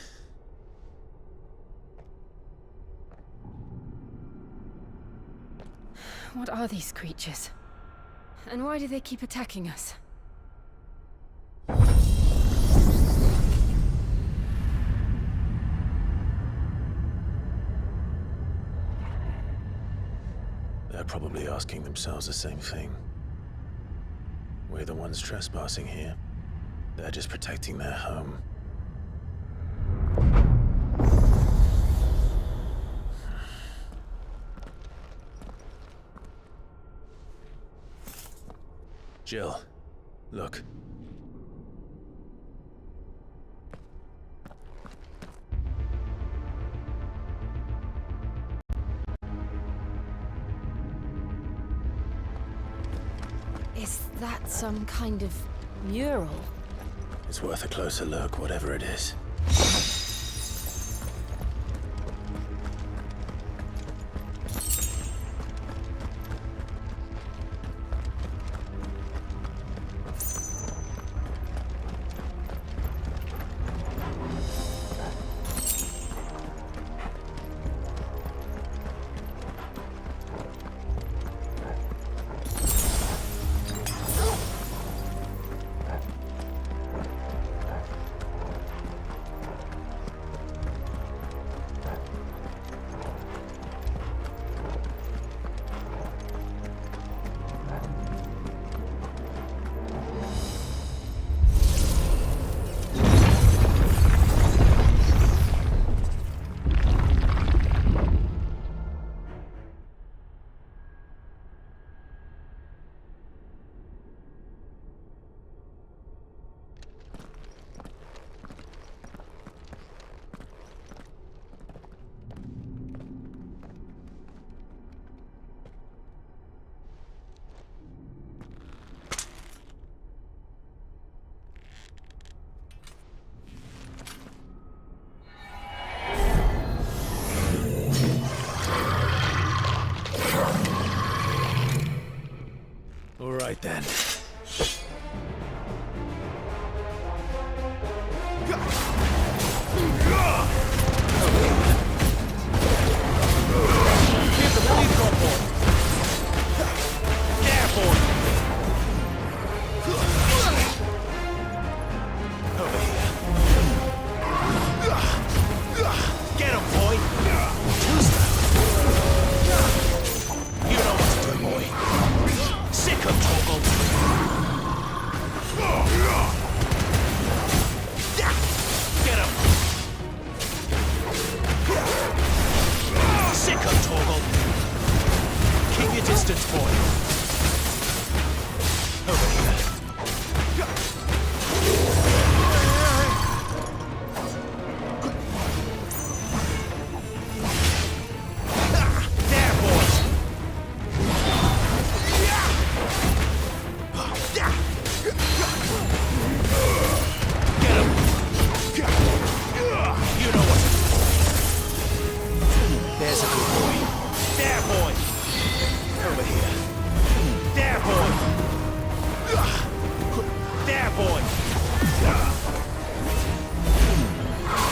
What are these creatures? And why do they keep attacking us? They're probably asking themselves the same thing. We're the ones trespassing here. They're just protecting their home. Jill, look. Is that some kind of mural? It's worth a closer look, whatever it is. All right then. Give the police call for it. There, boy. Over here. Get him, boy. You know what to do, boy. Sick of Toggle. Get him. Sick of Toggle. Keep your distance, boy. Over here. There, boys. Get him. You know what to do. There's a good boy. There, boy. Over here. There, boy. There, boy.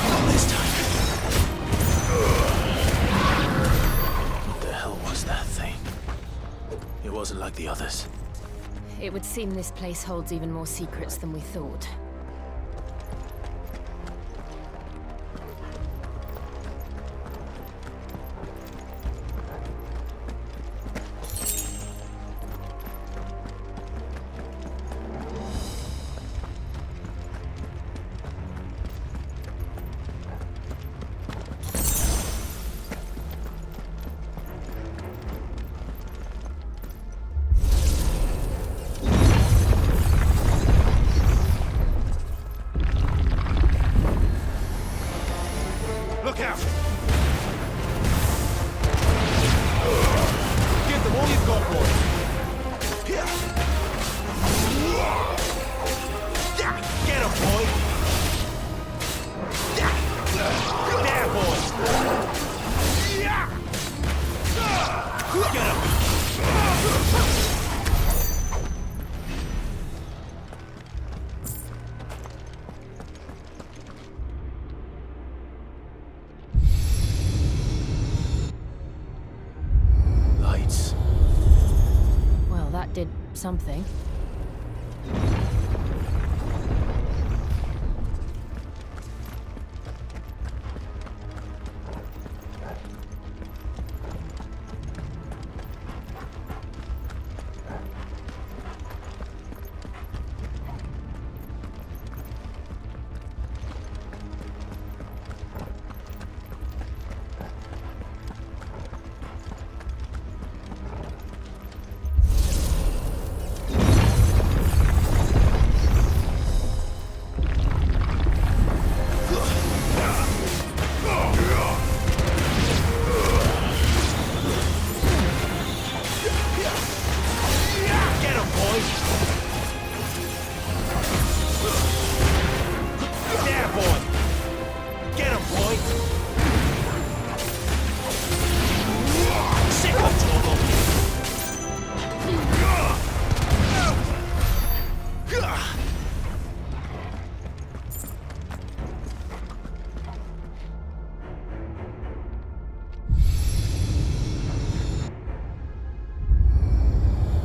Not this time. What the hell was that thing? It wasn't like the others. It would seem this place holds even more secrets than we thought. Look out! Give them all you've got, boy. Get him, boy! There, boy! Get him! Lights. Well, that did something.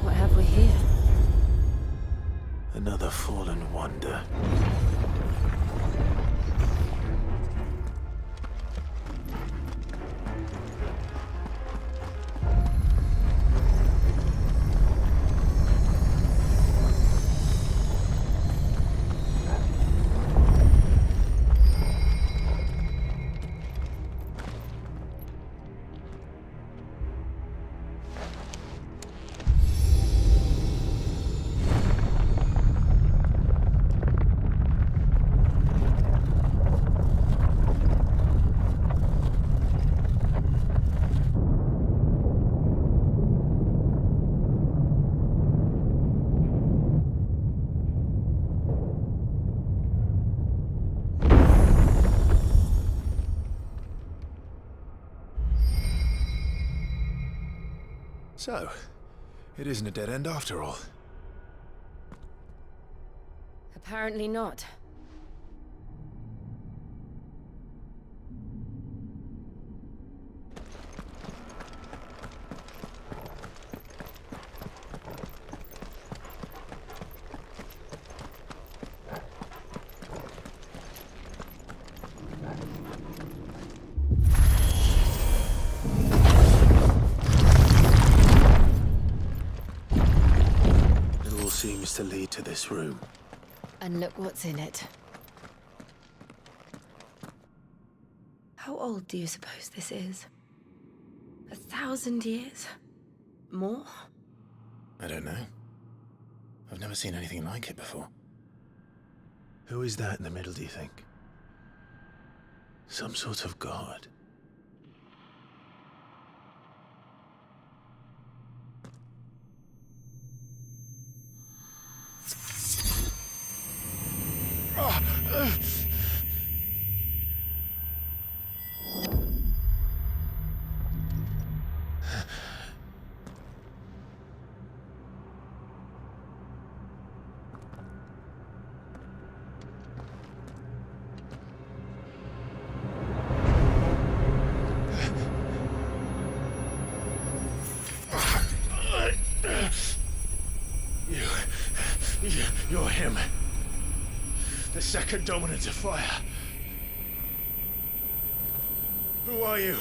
What have we here? Another fallen wonder. So, it isn't a dead end after all. Apparently not. It all seems to lead to this room. And look what's in it. How old do you suppose this is? 1,000 years? More? I don't know. I've never seen anything like it before. Who is that in the middle, do you think? Some sort of god? You're him. The second dominant of fire. Who are you?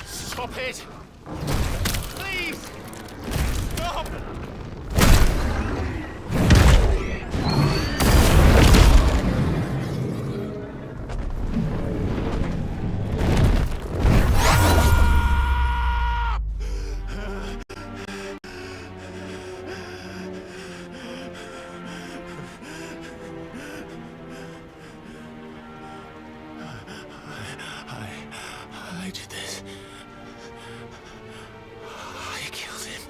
Stop it! Please! Stop! I did this. I killed him.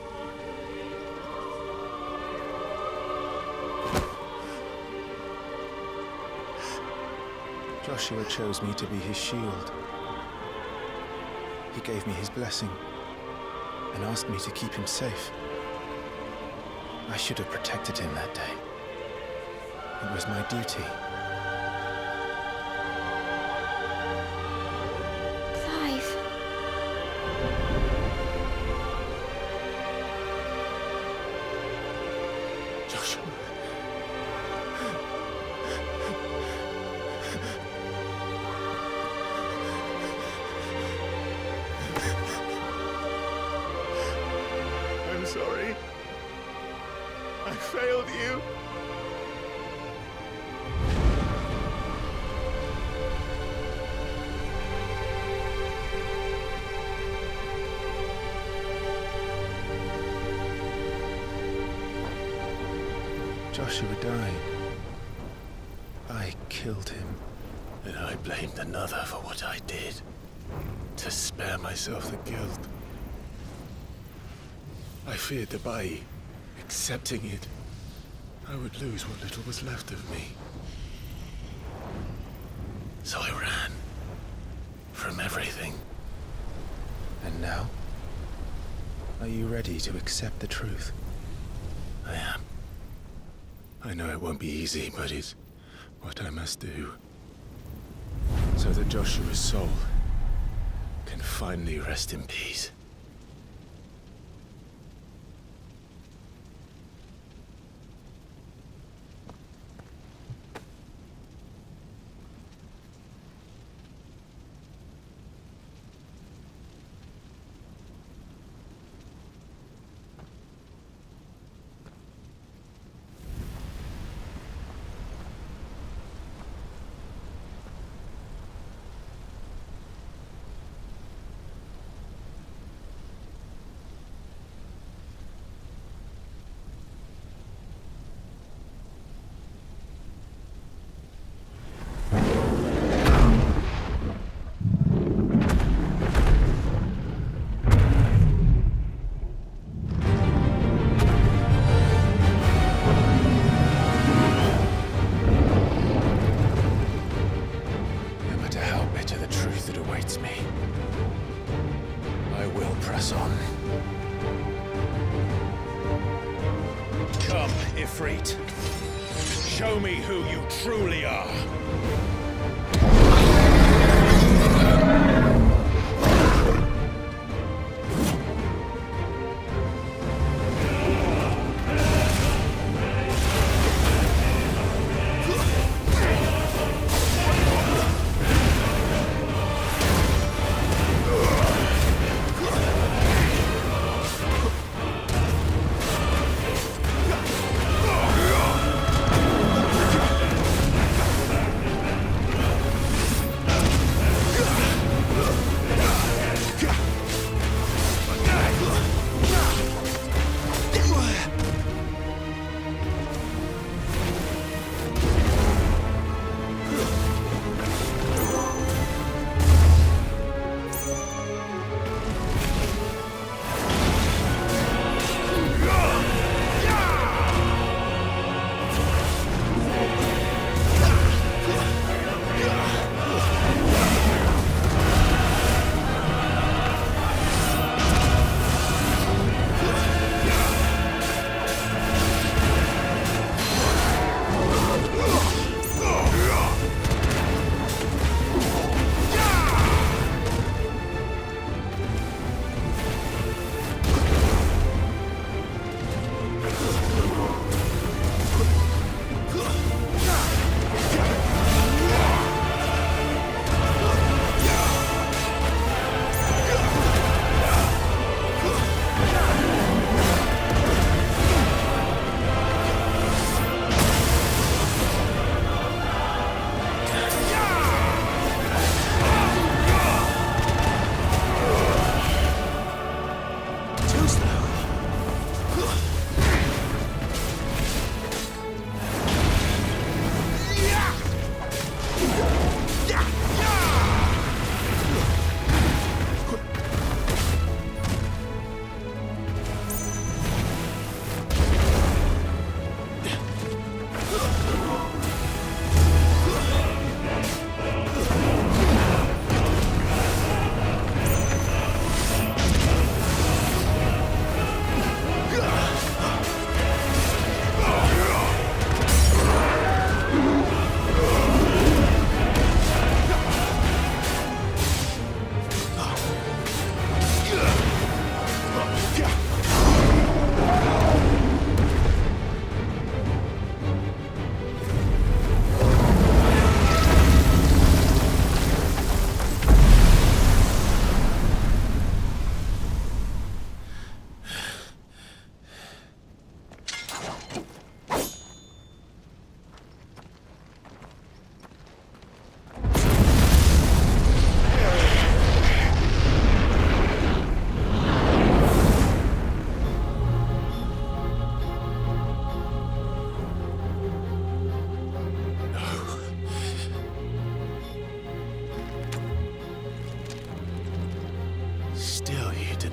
Joshua chose me to be his shield. He gave me his blessing and asked me to keep him safe. I should have protected him that day. It was my duty. Clive. Joshua. I'm sorry. I failed you. Joshua died. I killed him. And I blamed another for what I did. To spare myself the guilt. I feared that by accepting it, I would lose what little was left of me. So I ran. From everything. And now? Are you ready to accept the truth? I am. I know it won't be easy, but it's what I must do. So that Joshua's soul can finally rest in peace. Come, Ifrit. Show me who you truly are.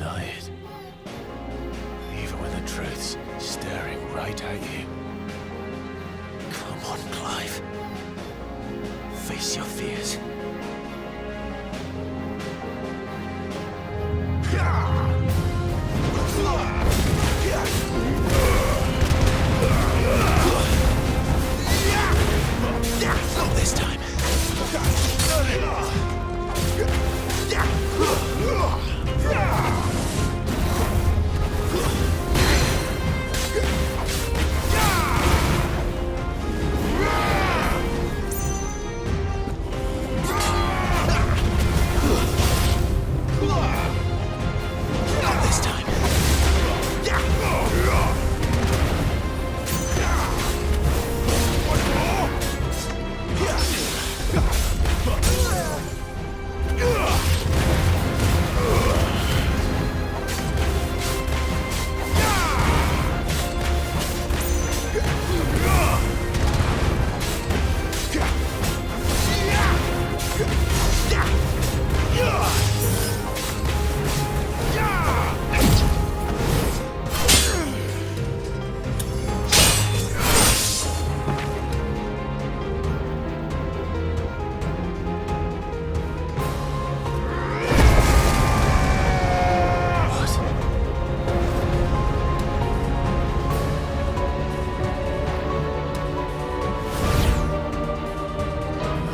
deny it. Even when the truth's staring right at you. Come on, Clive. Face your fears. Not this time. Not this time.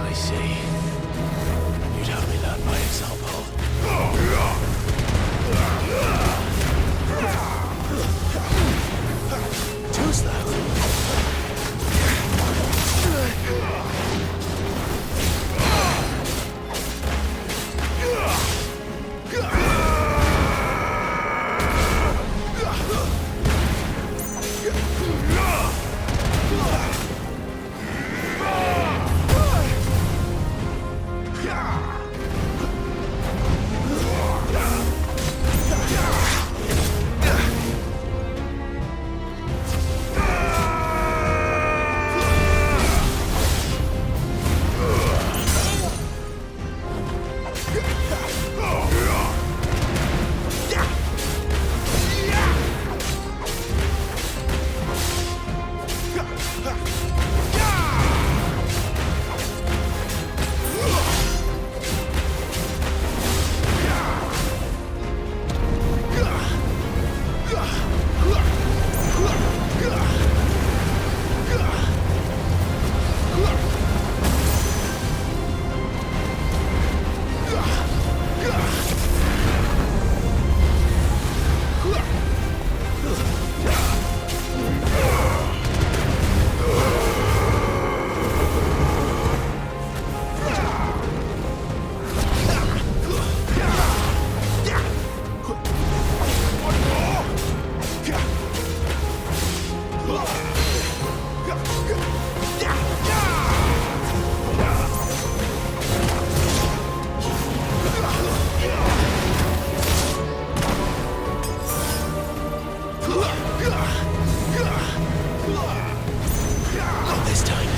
I see. You'd have me learn by example. Too slow. Not this time.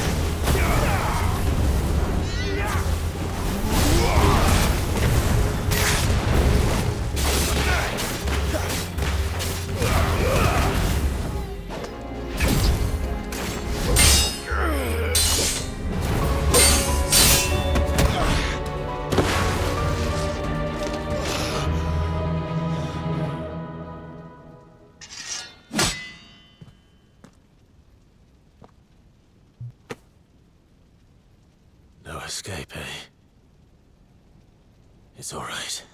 No escape, eh? It's all right.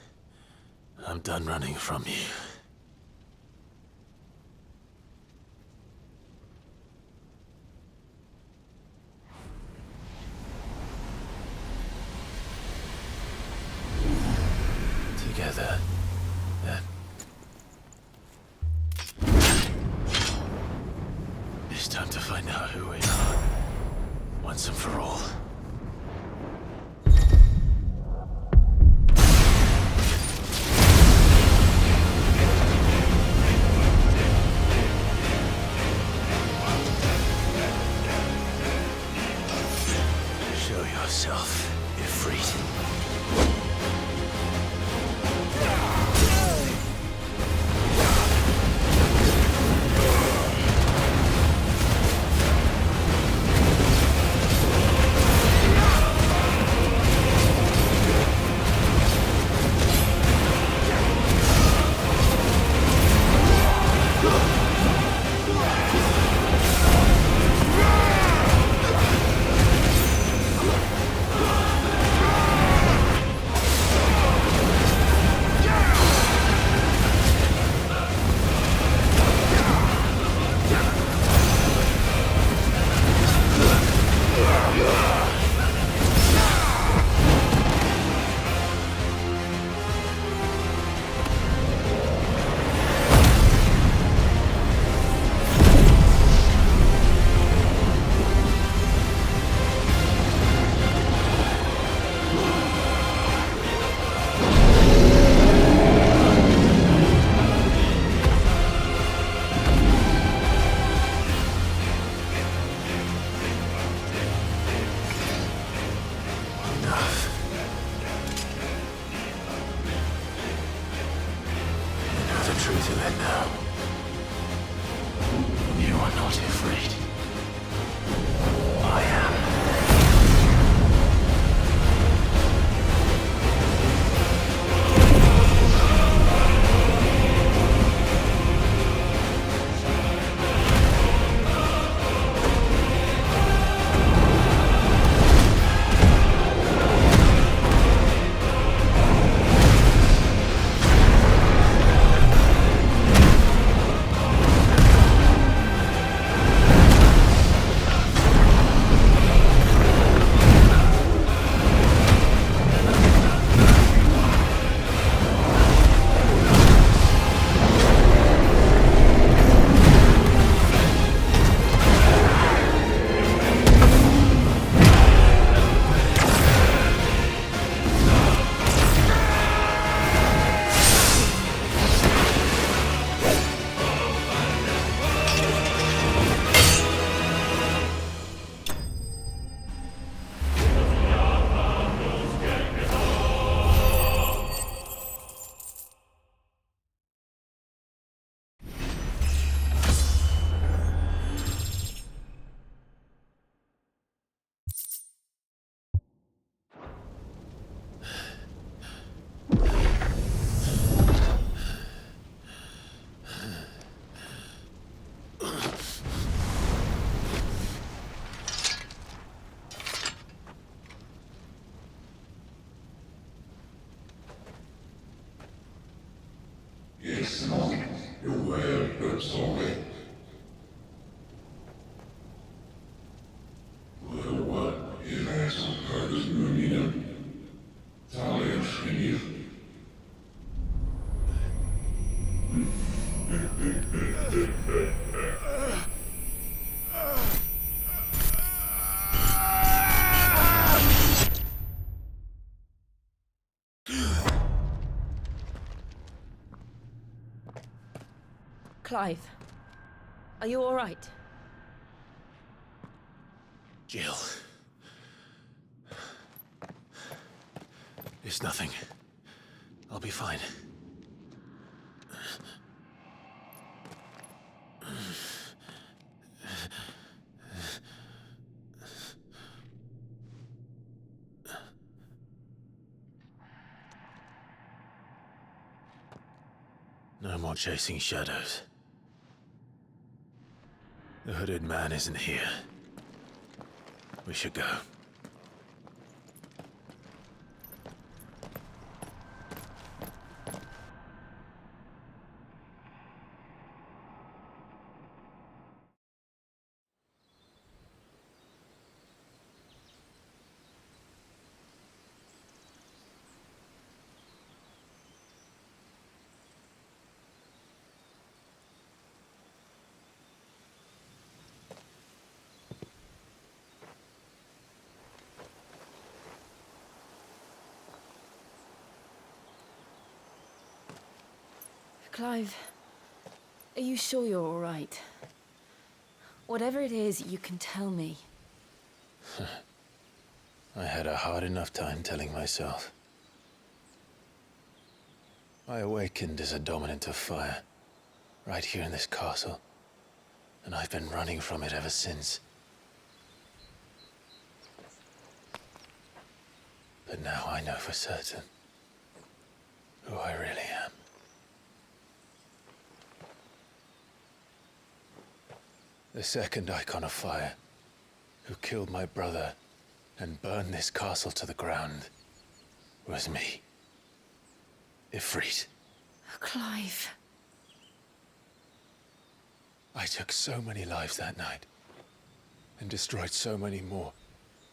I'm done running from you. Together, then. It's time to find out who we are, once and for all. Show yourself, Ifrit. Clive, are you all right? Jill. It's nothing. I'll be fine. No more chasing shadows. The hooded man isn't here. We should go. Clive, are you sure you're all right? Whatever it is, you can tell me. I had a hard enough time telling myself. I awakened as a dominant of fire, right here in this castle, and I've been running from it ever since. But now I know for certain who I really am. The second icon of fire, who killed my brother and burned this castle to the ground, was me. Ifrit. Clive. I took so many lives that night, and destroyed so many more,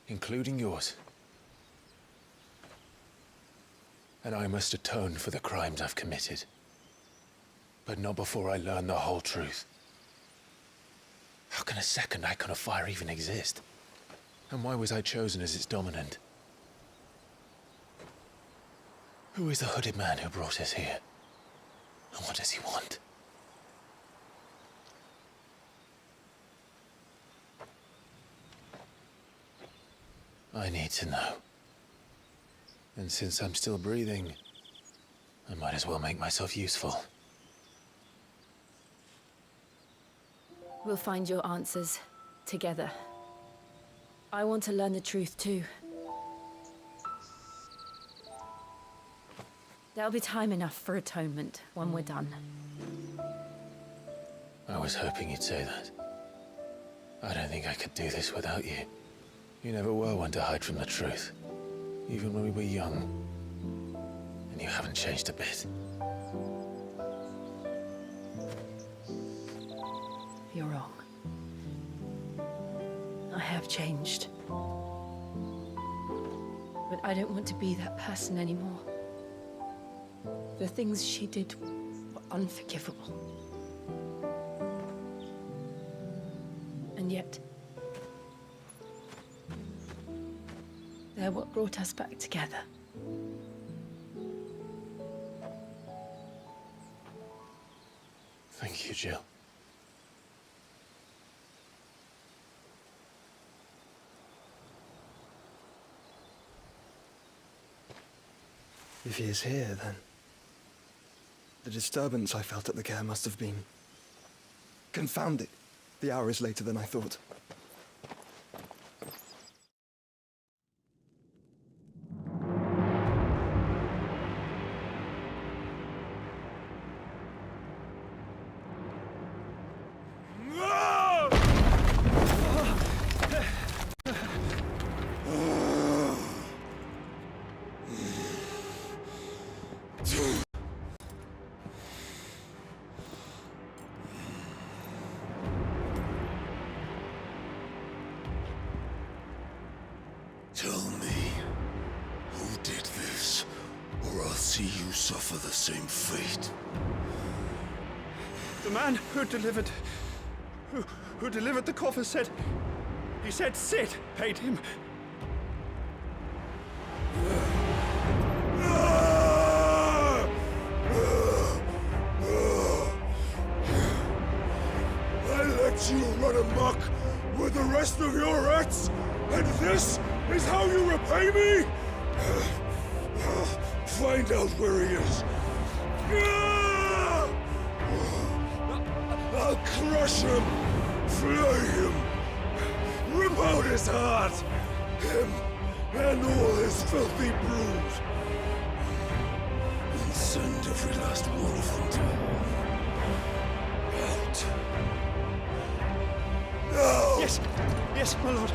including yours. And I must atone for the crimes I've committed. But not before I learn the whole truth. How can a second icon of fire even exist? And why was I chosen as its dominant? Who is the hooded man who brought us here? And what does he want? I need to know. And since I'm still breathing, I might as well make myself useful. We'll find your answers together. I want to learn the truth too. There'll be time enough for atonement when we're done. I was hoping you'd say that. I don't think I could do this without you. You never were one to hide from the truth, even when we were young. And you haven't changed a bit. You're wrong. I have changed. But I don't want to be that person anymore. The things she did were unforgivable. And yet, they're what brought us back together. Thank you, Jill. If he is here, then the disturbance I felt at the care must have been... Confound it! The hour is later than I thought. Tell me, who did this, or I'll see you suffer the same fate. The man who delivered the coffer said... He said Sid paid him. you run amok with the rest of your rats, and this is how you repay me? Find out where he is. I'll crush him, flay him, rip out his heart, him and all his filthy brood, and send every last one of them to hell. Out. Now! Yes, yes, my lord.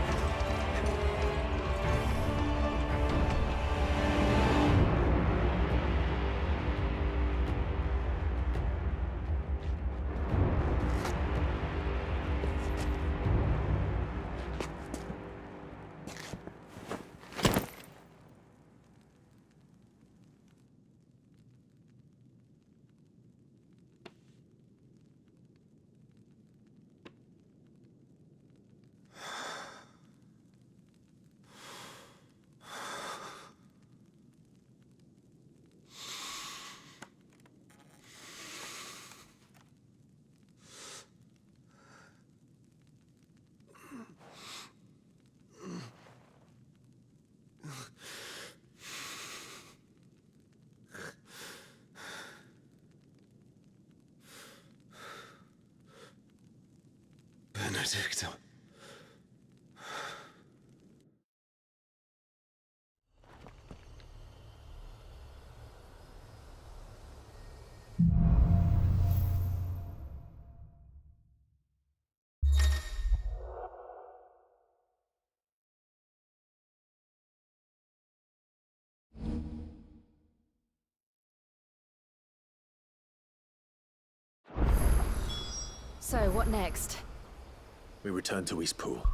Benedicto. So, what next? We return to East Pool.